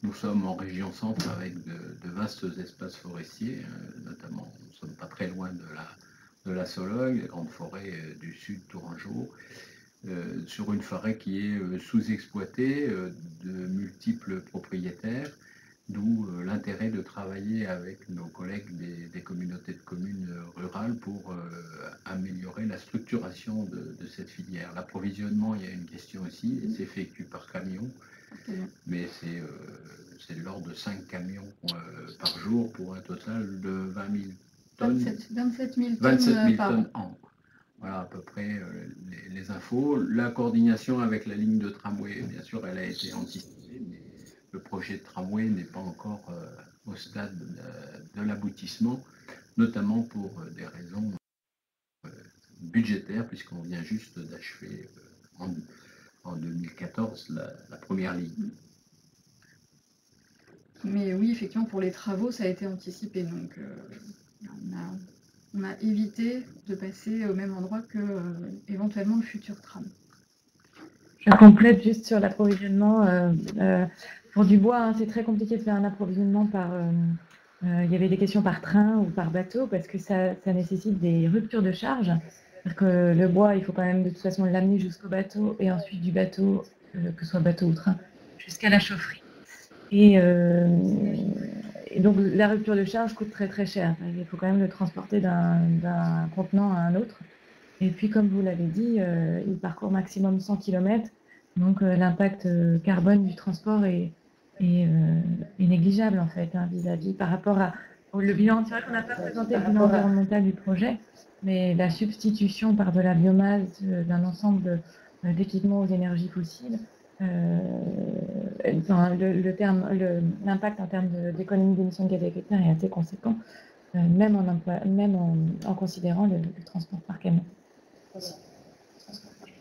Nous sommes en région centre avec de vastes espaces forestiers, notamment nous ne sommes pas très loin de la Sologne, la grande forêt du sud Tourangeau. Sur une forêt qui est sous-exploitée de multiples propriétaires, d'où l'intérêt de travailler avec nos collègues des communautés de communes rurales pour améliorer la structuration de cette filière. L'approvisionnement, il y a une question aussi, et s'effectue par camion, mais c'est de l'ordre de 5 camions par jour pour un total de 20 000 tonnes. 27 000 tonnes an. Voilà à peu près les infos. La coordination avec la ligne de tramway, bien sûr, elle a été anticipée, mais le projet de tramway n'est pas encore au stade de l'aboutissement, notamment pour des raisons budgétaires, puisqu'on vient juste d'achever en 2014 la première ligne. Mais oui, effectivement, pour les travaux, ça a été anticipé. Donc, on a évité de passer au même endroit que éventuellement le futur tram. Je complète juste sur l'approvisionnement. Pour du bois, hein, c'est très compliqué de faire un approvisionnement par... il y avait des questions par train ou par bateau, parce que ça nécessite des ruptures de charge. C'est-à-dire que le bois, il faut quand même de toute façon l'amener jusqu'au bateau, et ensuite du bateau, que ce soit bateau ou train, jusqu'à la chaufferie. Et donc la rupture de charge coûte très très cher. Il faut quand même le transporter d'un contenant à un autre. Et puis, comme vous l'avez dit, il parcourt maximum 100 km. Donc l'impact carbone du transport est négligeable en fait, hein, vis-à-vis par rapport le bilan. C'est vrai qu'on n'a pas présenté le bilan environnemental du projet, mais la substitution par de la biomasse d'un ensemble d'équipements aux énergies fossiles, l'impact en termes d'économie d'émissions de gaz à effet de serre est assez conséquent, même en considérant le transport par camion.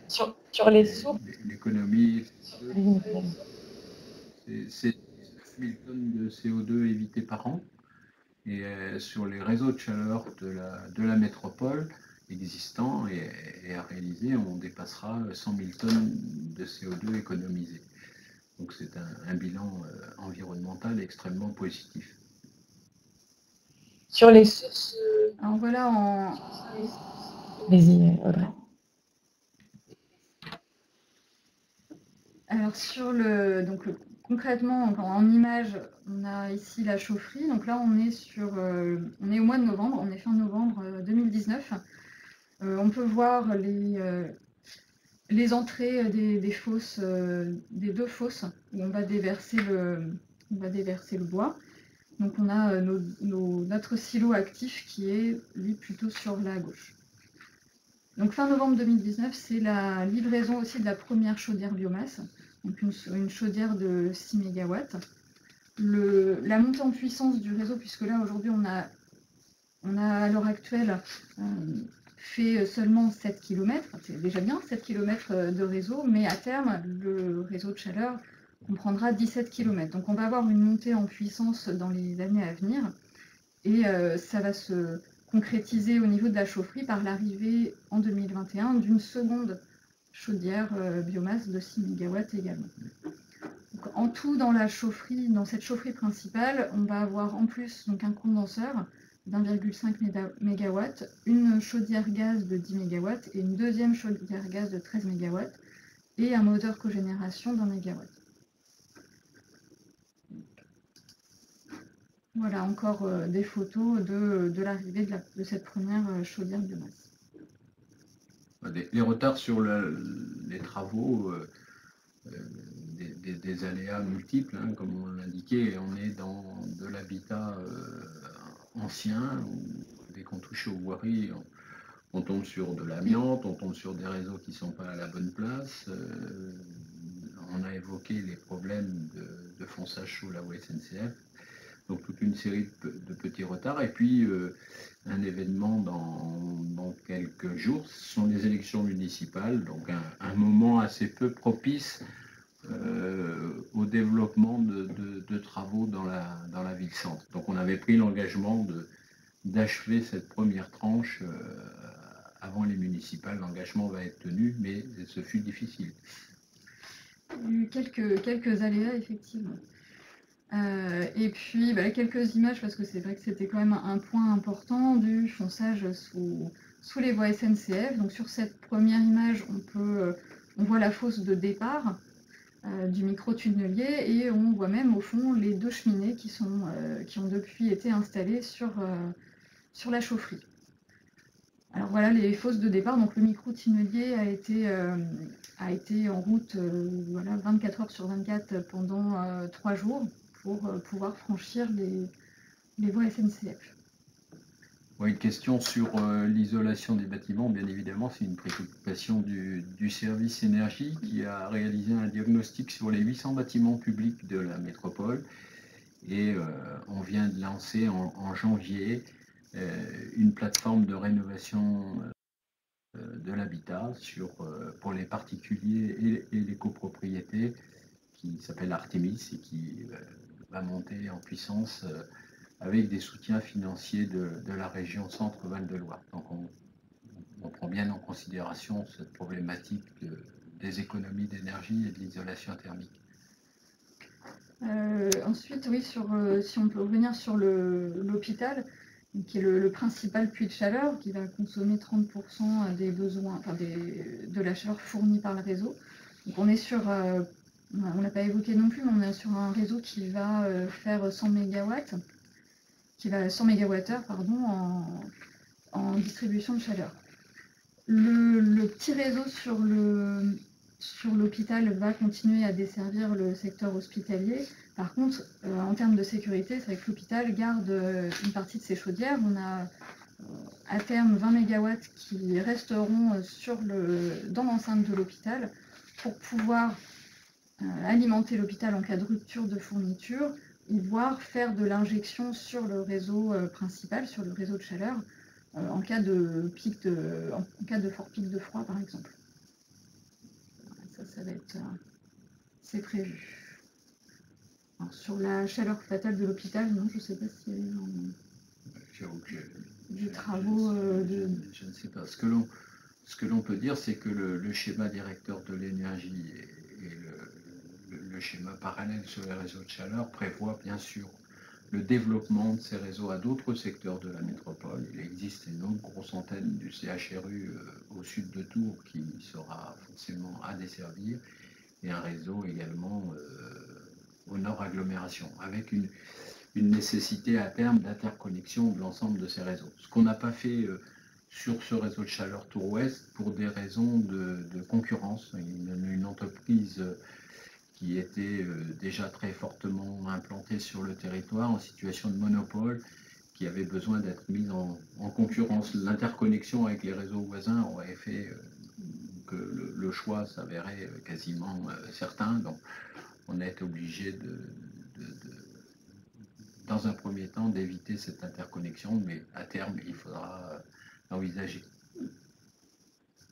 Sur les sources, l'économie, c'est 9 000 tonnes de CO2 évitées par an. Et sur les réseaux de chaleur de la métropole existants et à réaliser, on dépassera 100 000 tonnes de CO2 économisées. Donc c'est un bilan environnemental extrêmement positif. Sur les sources... Alors voilà, Vas-y, Audrey. Alors concrètement, en image, on a ici la chaufferie. Donc là, on est au mois de novembre, on est fin novembre 2019. On peut voir les entrées des fosses, des deux fosses où on va déverser le bois. Donc on a notre silo actif qui est lui plutôt sur la gauche. Donc fin novembre 2019, c'est la livraison aussi de la première chaudière biomasse, donc une chaudière de 6 MW. La montée en puissance du réseau, puisque là aujourd'hui on a à l'heure actuelle fait seulement 7 km, c'est déjà bien 7 km de réseau, mais à terme le réseau de chaleur comprendra 17 km. Donc on va avoir une montée en puissance dans les années à venir, et ça va se concrétiser au niveau de la chaufferie par l'arrivée en 2021 d'une seconde chaudière biomasse de 6 MW également. Donc, en tout, dans cette chaufferie principale, on va avoir en plus donc, un condenseur d'1,5 MW, une chaudière gaz de 10 MW et une deuxième chaudière gaz de 13 MW et un moteur cogénération d'1 MW. Voilà encore des photos de l'arrivée de cette première chaudière biomasse. Les retards sur les travaux, des aléas multiples, hein, comme on l'indiquait. On est dans de l'habitat ancien, où dès qu'on touche aux voiries, on tombe sur de l'amiante, on tombe sur des réseaux qui ne sont pas à la bonne place. On a évoqué les problèmes de fonçage sous la voie SNCF. Donc toute une série de petits retards. Et puis un événement dans quelques jours, ce sont les élections municipales, donc un moment assez peu propice au développement de travaux dans la ville-centre. Donc on avait pris l'engagement d'achever cette première tranche avant les municipales. L'engagement va être tenu, mais ce fut difficile. Il y a eu quelques aléas, effectivement. Et puis quelques images, parce que c'est vrai que c'était quand même un point important du fonçage sous les voies SNCF. Donc sur cette première image, on voit la fosse de départ du micro-tunnelier, et on voit même au fond les 2 cheminées qui ont depuis été installées sur la chaufferie. Alors voilà les fosses de départ. Donc le micro-tunnelier a été en route 24 heures sur 24 pendant 3 jours pour pouvoir franchir les voies SNCF. Oui, une question sur l'isolation des bâtiments. Bien évidemment, c'est une préoccupation du service énergie, qui a réalisé un diagnostic sur les 800 bâtiments publics de la métropole. Et on vient de lancer en janvier une plateforme de rénovation de l'habitat pour les particuliers et les copropriétés, qui s'appelle Artemis, et qui va monter en puissance avec des soutiens financiers de la région Centre-Val de Loire. Donc on prend bien en considération cette problématique des économies d'énergie et de l'isolation thermique. Ensuite, oui, si on peut revenir sur l'hôpital, qui est le principal puits de chaleur, qui va consommer 30% des besoins, de la chaleur fournie par le réseau. Donc on est sur, on l'a pas évoqué non plus, mais on est sur un réseau qui va faire 100 MW, qui va 100 MWh, pardon, en distribution de chaleur. Le petit réseau sur l'hôpital va continuer à desservir le secteur hospitalier. Par contre, en termes de sécurité, c'est vrai que l'hôpital garde une partie de ses chaudières. On a à terme 20 MW qui resteront dans l'enceinte de l'hôpital pour pouvoir alimenter l'hôpital en cas de rupture de fourniture, voire faire de l'injection sur le réseau principal, sur le réseau de chaleur, en cas de fort pic de froid, par exemple. Ça va être... c'est prévu. Alors, sur la chaleur fatale de l'hôpital, non, je ne sais pas s'il y a eu des travaux... Je ne sais pas. Ce que l'on peut dire, c'est que le schéma directeur de l'énergie et le schéma parallèle sur les réseaux de chaleur prévoit bien sûr le développement de ces réseaux à d'autres secteurs de la métropole. Il existe une autre grosse antenne du CHRU au sud de Tours qui sera forcément à desservir, et un réseau également au nord agglomération, avec une nécessité à terme d'interconnexion de l'ensemble de ces réseaux. Ce qu'on n'a pas fait sur ce réseau de chaleur Tour-Ouest pour des raisons de concurrence. Une entreprise qui était déjà très fortement implantée sur le territoire, en situation de monopole, qui avait besoin d'être mise en concurrence. L'interconnexion avec les réseaux voisins aurait fait que le choix s'avérait quasiment certain. Donc on a été obligé dans un premier temps d'éviter cette interconnexion, mais à terme il faudra l'envisager.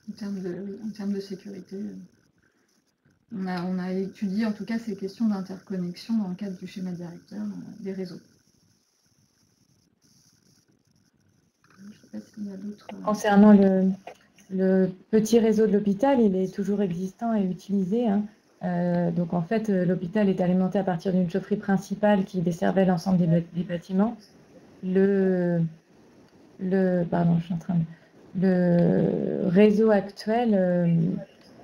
En termes de sécurité, on a étudié en tout cas ces questions d'interconnexion dans le cadre du schéma directeur des réseaux. Je ne sais pas s'il y a d'autres... Concernant le petit réseau de l'hôpital, il est toujours existant et utilisé, hein. Donc en fait, l'hôpital est alimenté à partir d'une chaufferie principale qui desservait l'ensemble des bâtiments. Le réseau actuel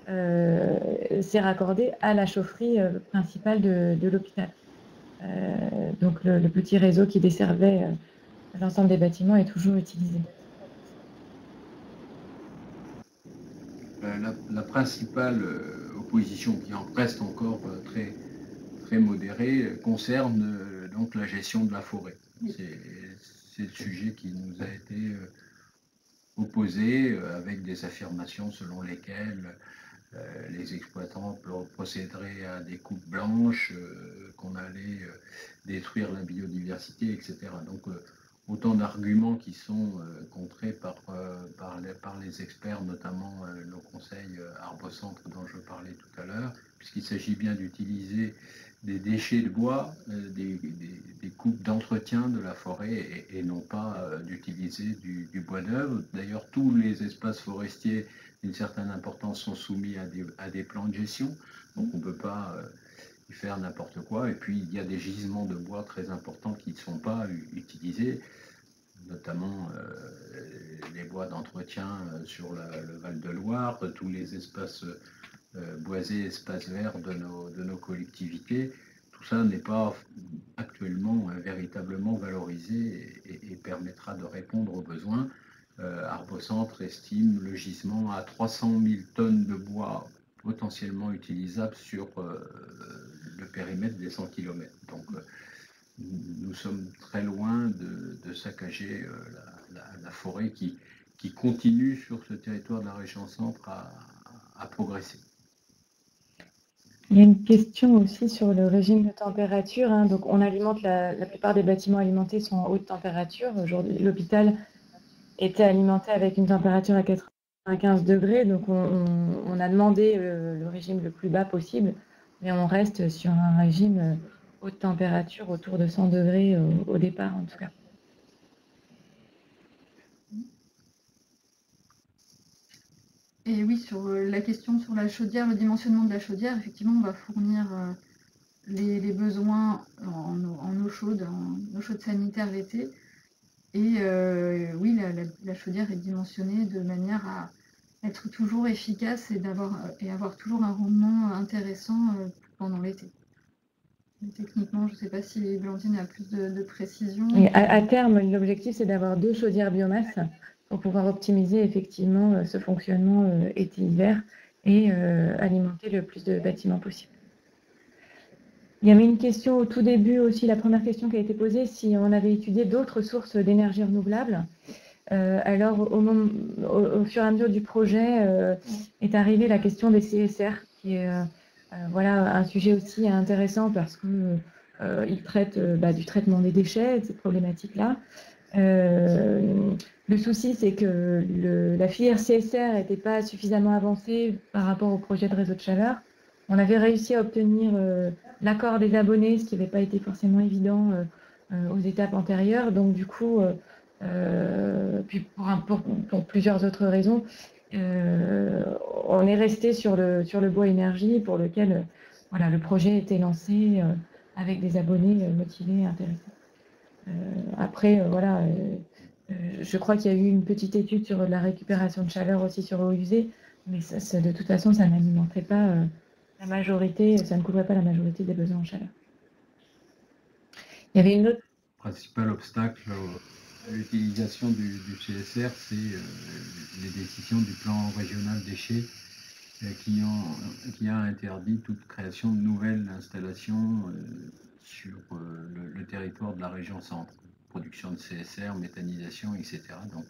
s'est raccordé à la chaufferie principale de l'hôpital. Donc le petit réseau qui desservait l'ensemble des bâtiments est toujours utilisé. La principale opposition, qui en reste encore très, très modérée, concerne donc la gestion de la forêt. C'est le sujet qui nous a été opposé, avec des affirmations selon lesquelles les exploitants procéderaient à des coupes blanches, qu'on allait détruire la biodiversité, etc. Donc autant d'arguments qui sont contrés par les experts, notamment le conseil Arbocentre dont je parlais tout à l'heure, puisqu'il s'agit bien d'utiliser des déchets de bois, des coupes d'entretien de la forêt, et non pas d'utiliser du bois d'œuvre. D'ailleurs, tous les espaces forestiers d'une certaine importance sont soumis à des plans de gestion, donc on ne peut pas y faire n'importe quoi. Et puis il y a des gisements de bois très importants qui ne sont pas utilisés, notamment les bois d'entretien sur le Val de Loire, tous les espaces boisés, espaces verts de nos collectivités. Tout ça n'est pas actuellement véritablement valorisé et permettra de répondre aux besoins. Arbocentre estime le gisement à 300 000 tonnes de bois potentiellement utilisables sur le périmètre des 100 km. Donc nous sommes très loin de saccager la forêt qui continue sur ce territoire de la région centre à progresser. Il y a une question aussi sur le régime de température. Donc on alimente la plupart des bâtiments alimentés sont en haute température. Aujourd'hui, l'hôpital était alimenté avec une température à 95 degrés, donc on a demandé le régime le plus bas possible, mais on reste sur un régime haute température autour de 100 degrés au départ en tout cas. Et oui, sur la question sur la chaudière, le dimensionnement de la chaudière, effectivement, on va fournir les besoins en eau chaude, sanitaire l'été. Et oui, la chaudière est dimensionnée de manière à être toujours efficace et avoir toujours un rendement intéressant pendant l'été. Techniquement, je ne sais pas si Blandine a plus de précision. Et à terme, l'objectif, c'est d'avoir 2 chaudières biomasse pour pouvoir optimiser effectivement ce fonctionnement été-hiver et alimenter le plus de bâtiments possible. Il y avait une question au tout début aussi, la première question qui a été posée, si on avait étudié d'autres sources d'énergie renouvelable. Alors, au fur et à mesure du projet, est arrivée la question des CSR, qui est voilà, un sujet aussi intéressant parce qu'il traite du traitement des déchets, cette problématique-là. Le souci, c'est que la filière CSR n'était pas suffisamment avancée par rapport au projet de réseau de chaleur. On avait réussi à obtenir l'accord des abonnés, ce qui n'avait pas été forcément évident aux étapes antérieures. Donc, du coup, puis pour plusieurs autres raisons, on est resté sur le bois énergie pour lequel voilà, le projet était lancé avec des abonnés motivés et intéressés. Après, voilà, je crois qu'il y a eu une petite étude sur la récupération de chaleur aussi sur eau usée, mais de toute façon, ça n'alimenterait pas la majorité, ça ne couvrait pas la majorité des besoins en chaleur. Il y avait une autre... Le principal obstacle à l'utilisation du CSR, c'est les décisions du plan régional déchets qui a interdit toute création de nouvelles installations sur le territoire de la région centre. Production de CSR, méthanisation, etc. Donc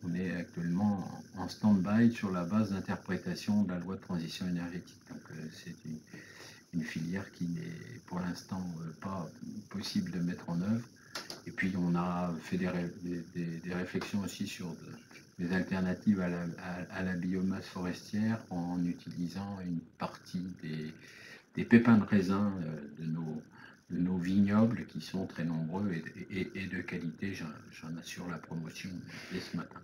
on est actuellement en stand-by sur la base d'interprétation de la loi de transition énergétique. Donc c'est une filière qui n'est pour l'instant pas possible de mettre en œuvre. Et puis on a fait des réflexions aussi sur des alternatives à la biomasse forestière en utilisant une partie des pépins de raisin de nos vignobles qui sont très nombreux et de qualité. J'en assure la promotion dès ce matin.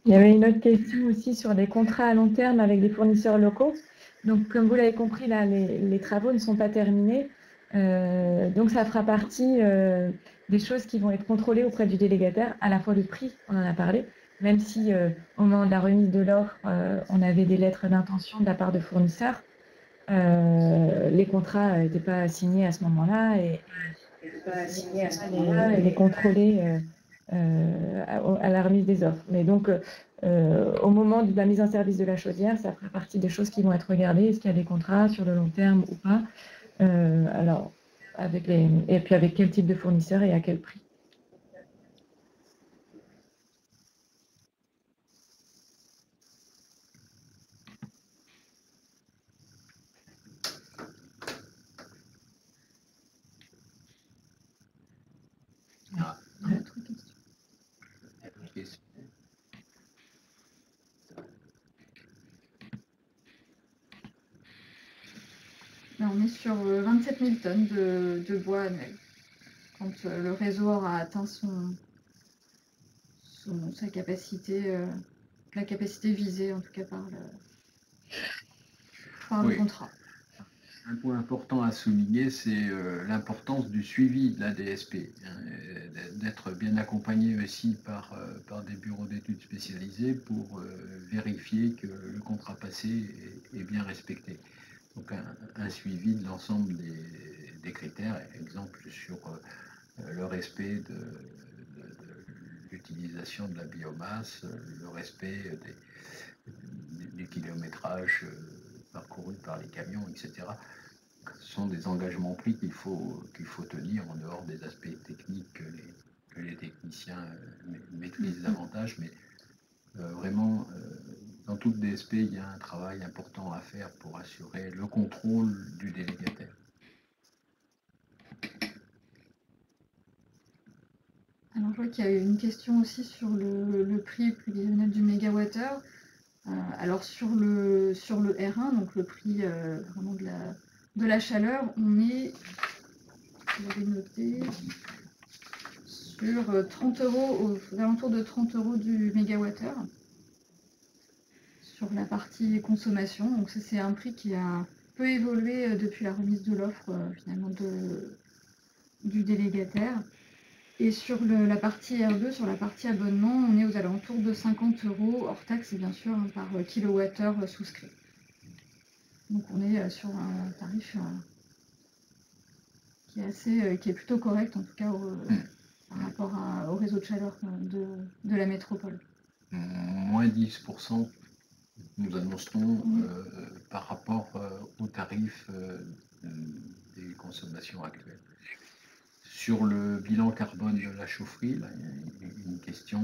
Il y avait une autre question aussi sur les contrats à long terme avec des fournisseurs locaux. Donc, comme vous l'avez compris, là, les travaux ne sont pas terminés. Donc, ça fera partie des choses qui vont être contrôlées auprès du délégataire, à la fois le prix, on en a parlé, même si au moment de la remise de l'offre, on avait des lettres d'intention de la part de fournisseurs. Les contrats n'étaient pas signés à ce moment-là et les contrôler à la remise des offres. Mais donc, au moment de la mise en service de la chaudière, ça fera partie des choses qui vont être regardées. Est-ce qu'il y a des contrats sur le long terme ou pas? Alors, et puis avec quel type de fournisseur et à quel prix? Là, on est sur 27 000 tonnes de bois annuel. Quand le réseau aura atteint sa capacité, la capacité visée en tout cas par le contrat. Un point important à souligner, c'est l'importance du suivi de la DSP, d'être bien accompagné aussi par des bureaux d'études spécialisés pour vérifier que le contrat passé est bien respecté. Donc un suivi de l'ensemble des critères, exemple sur le respect de l'utilisation de la biomasse, le respect du kilométrage parcouru par les camions, etc. Ce sont des engagements pris qu'il faut tenir en dehors des aspects techniques que les techniciens maîtrisent davantage, mais vraiment, dans toute DSP, il y a un travail important à faire pour assurer le contrôle du délégataire. Alors, je vois qu'il y a eu une question aussi sur le prix prévisionnel du mégawattheure. Alors, sur le R1, donc le prix vraiment de la chaleur, on est, j'avais noté, sur 30 €, aux alentours de 30 € du mégawattheure sur la partie consommation. Donc ça, c'est un prix qui a peu évolué depuis la remise de l'offre finalement du délégataire. Et sur la partie R2, sur la partie abonnement, on est aux alentours de 50 € hors taxe, bien sûr, par kilowattheure souscrit. Donc on est sur un tarif qui est plutôt correct, en tout cas par rapport au réseau de chaleur de la métropole. Moins 10%, nous annoncerons par rapport aux tarifs des consommations actuelles. Sur le bilan carbone de la chaufferie, là, il y a une question,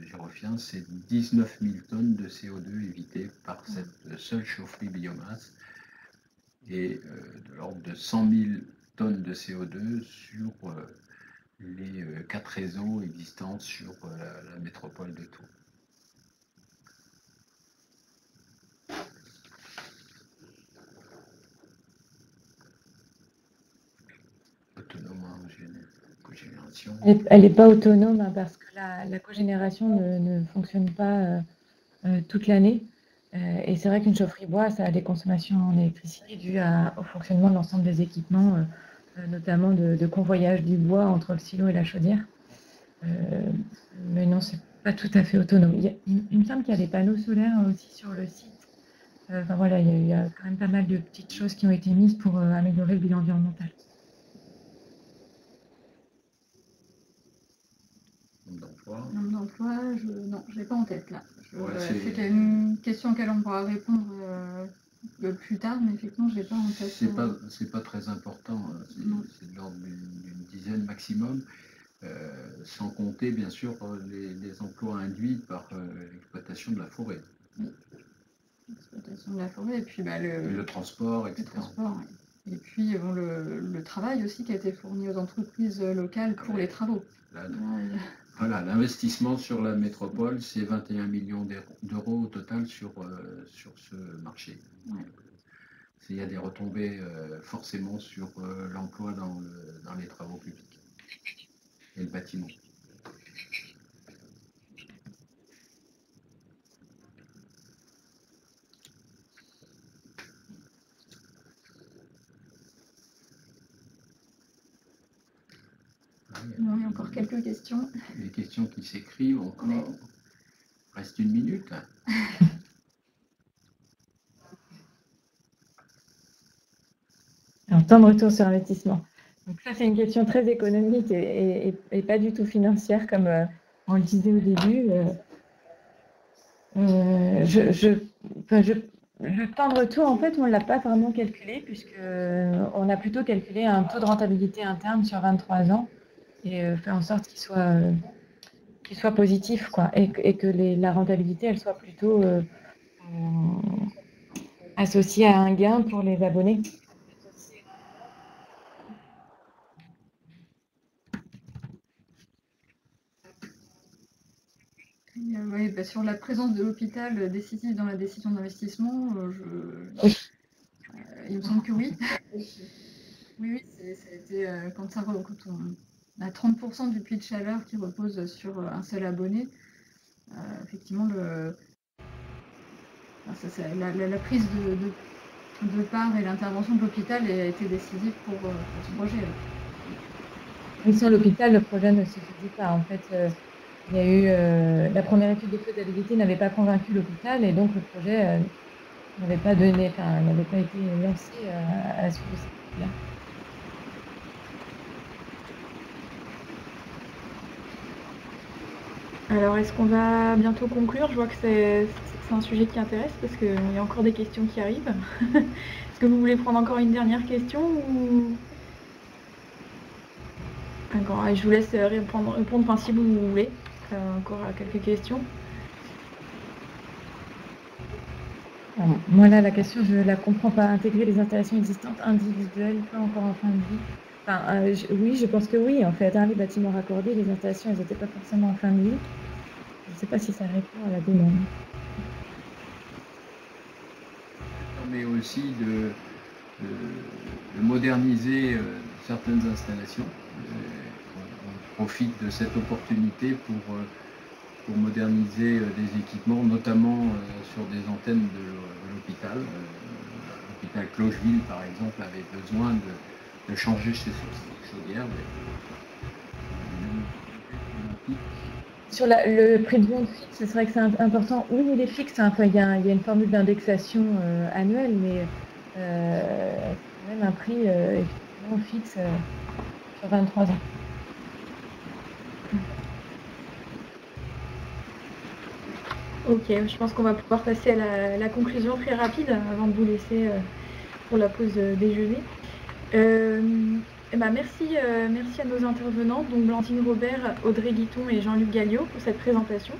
j'y reviens, c'est 19 000 tonnes de CO2 évitées par cette seule chaufferie biomasse et de l'ordre de 100 000 tonnes de CO2 sur les 4 réseaux existants sur la métropole de Tours. Autonome en cogénération. Elle n'est pas autonome hein, parce que la cogénération ne fonctionne pas toute l'année. Et c'est vrai qu'une chaufferie bois, ça a des consommations en électricité dues au fonctionnement de l'ensemble des équipements, notamment de convoyage du bois entre le silo et la chaudière. Mais non, c'est pas tout à fait autonome. Il me semble qu'il y a des panneaux solaires aussi sur le site. Enfin voilà, il y a quand même pas mal de petites choses qui ont été mises pour améliorer le bilan environnemental. Nombre d'emplois, non, je l'ai pas en tête là. C'est qu'il y a une question auquel on pourra répondre plus tard, mais effectivement, je l'ai pas en tête. C'est pas très important, c'est de l'ordre d'une dizaine maximum, sans compter bien sûr les emplois induits par l'exploitation de la forêt. Oui. L'exploitation de la forêt et puis le transport, etc. Le transport, oui. Et puis bon, le travail aussi qui a été fourni aux entreprises locales pour les travaux. Voilà, l'investissement sur la métropole, c'est 21 millions d'euros au total sur ce marché. Ouais. Il y a des retombées forcément sur l'emploi dans les travaux publics et le bâtiment. Non, il y a encore quelques questions. Les questions qui s'écrivent encore. Mais... Reste une minute. Alors, temps de retour sur investissement. Donc ça, c'est une question très économique et pas du tout financière, comme on le disait au début. Le temps de retour, en fait, on ne l'a pas vraiment calculé, puisqu'on a plutôt calculé un taux de rentabilité interne sur 23 ans et fait en sorte qu'il soit positif, quoi, et que la rentabilité, elle soit plutôt associée à un gain pour les abonnés. Oui, bah, sur la présence de l'hôpital décisif dans la décision d'investissement, il me semble que oui. Oui, ça a été, quand on a 30% du puits de chaleur qui repose sur un seul abonné, effectivement, la prise de part et l'intervention de l'hôpital a été décisive pour ce projet. Et sans l'hôpital, le projet ne se faisait pas. En fait, il y a eu la première étude de faisabilité n'avait pas convaincu l'hôpital et donc le projet n'avait pas été lancé à la suite de cette étude-là. Alors, est-ce qu'on va bientôt conclure? Je vois que c'est un sujet qui intéresse parce qu'il y a encore des questions qui arrivent. Est-ce que vous voulez prendre encore une dernière question ou... D'accord, je vous laisse répondre enfin, si vous voulez, encore à quelques questions. Moi, là, la question, je ne la comprends pas. Intégrer les installations existantes individuelles, pas encore en fin de vie. Enfin, oui, je pense que oui, en fait. Les bâtiments raccordés, les installations, elles n'étaient pas forcément en fin de vie. Je ne sais pas si ça répond à la demande. Mais aussi de moderniser certaines installations. On profite de cette opportunité pour moderniser des équipements, notamment sur des antennes de l'hôpital. L'hôpital Clocheville, par exemple, avait besoin de changer ses chaudières. Sur le prix de vente fixe, c'est vrai que c'est important. Oui, il est fixe. Enfin, il y a une formule d'indexation annuelle, mais c'est quand même un prix effectivement fixe sur 23 ans. Ok, je pense qu'on va pouvoir passer à la conclusion très rapide avant de vous laisser pour la pause déjeuner. Merci à nos intervenants, donc Blandine Robert, Audrey Guiton et Jean-Luc Galliot pour cette présentation.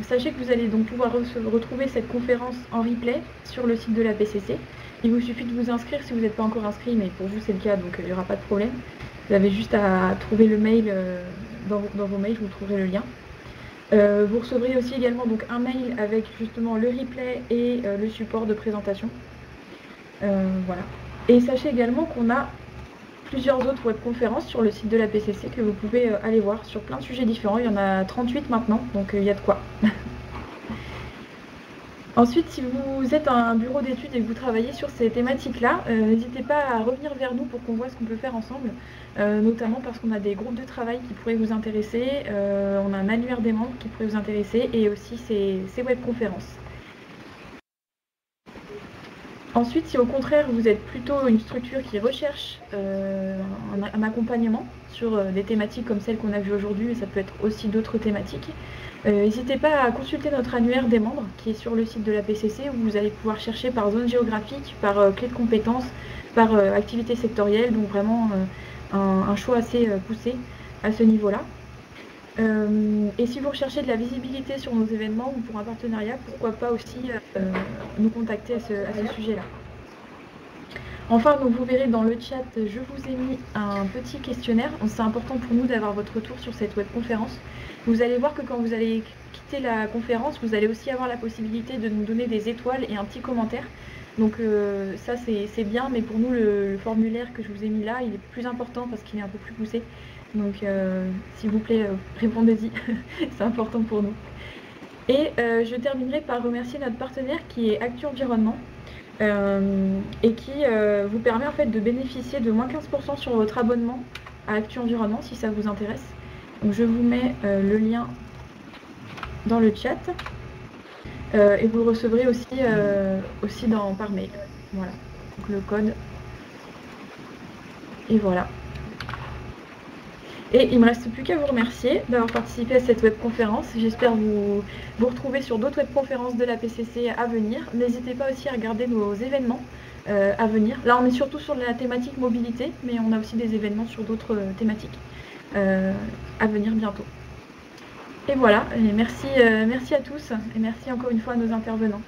Sachez que vous allez donc pouvoir retrouver cette conférence en replay sur le site de la PCC. Il vous suffit de vous inscrire si vous n'êtes pas encore inscrit, mais pour vous c'est le cas, donc il n'y aura pas de problème. Vous avez juste à trouver le mail dans vos mails, vous trouverez le lien. Vous recevrez aussi également donc, un mail avec justement le replay et le support de présentation. Voilà. Et sachez également qu'on a plusieurs autres webconférences sur le site de la PCC que vous pouvez aller voir sur plein de sujets différents. Il y en a 38 maintenant, donc il y a de quoi. Ensuite, si vous êtes un bureau d'études et que vous travaillez sur ces thématiques-là, n'hésitez pas à revenir vers nous pour qu'on voit ce qu'on peut faire ensemble, notamment parce qu'on a des groupes de travail qui pourraient vous intéresser, on a un annuaire des membres qui pourrait vous intéresser et aussi ces webconférences. Ensuite, si au contraire vous êtes plutôt une structure qui recherche un accompagnement sur des thématiques comme celles qu'on a vues aujourd'hui, et ça peut être aussi d'autres thématiques, n'hésitez pas à consulter notre annuaire des membres qui est sur le site de la PCC où vous allez pouvoir chercher par zone géographique, par clé de compétences, par activité sectorielle, donc vraiment un choix assez poussé à ce niveau-là. Et si vous recherchez de la visibilité sur nos événements ou pour un partenariat, pourquoi pas aussi nous contacter à ce sujet-là. Enfin, donc vous verrez dans le chat, je vous ai mis un petit questionnaire. C'est important pour nous d'avoir votre retour sur cette webconférence. Vous allez voir que quand vous allez quitter la conférence, vous allez aussi avoir la possibilité de nous donner des étoiles et un petit commentaire. Donc ça c'est bien, mais pour nous le formulaire que je vous ai mis là, il est plus important parce qu'il est un peu plus poussé. Donc s'il vous plaît, répondez-y, c'est important pour nous. Et je terminerai par remercier notre partenaire qui est Actu Environnement et qui vous permet en fait de bénéficier de moins 15% sur votre abonnement à Actu Environnement si ça vous intéresse. Donc je vous mets le lien dans le chat et vous le recevrez aussi, par mail. Voilà, donc le code. Et voilà. Et il ne me reste plus qu'à vous remercier d'avoir participé à cette webconférence. J'espère vous retrouver sur d'autres webconférences de la PCC à venir. N'hésitez pas aussi à regarder nos événements à venir. Là, on est surtout sur la thématique mobilité, mais on a aussi des événements sur d'autres thématiques à venir bientôt. Et voilà, et merci à tous et merci encore une fois à nos intervenants.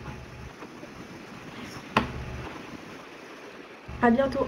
À bientôt.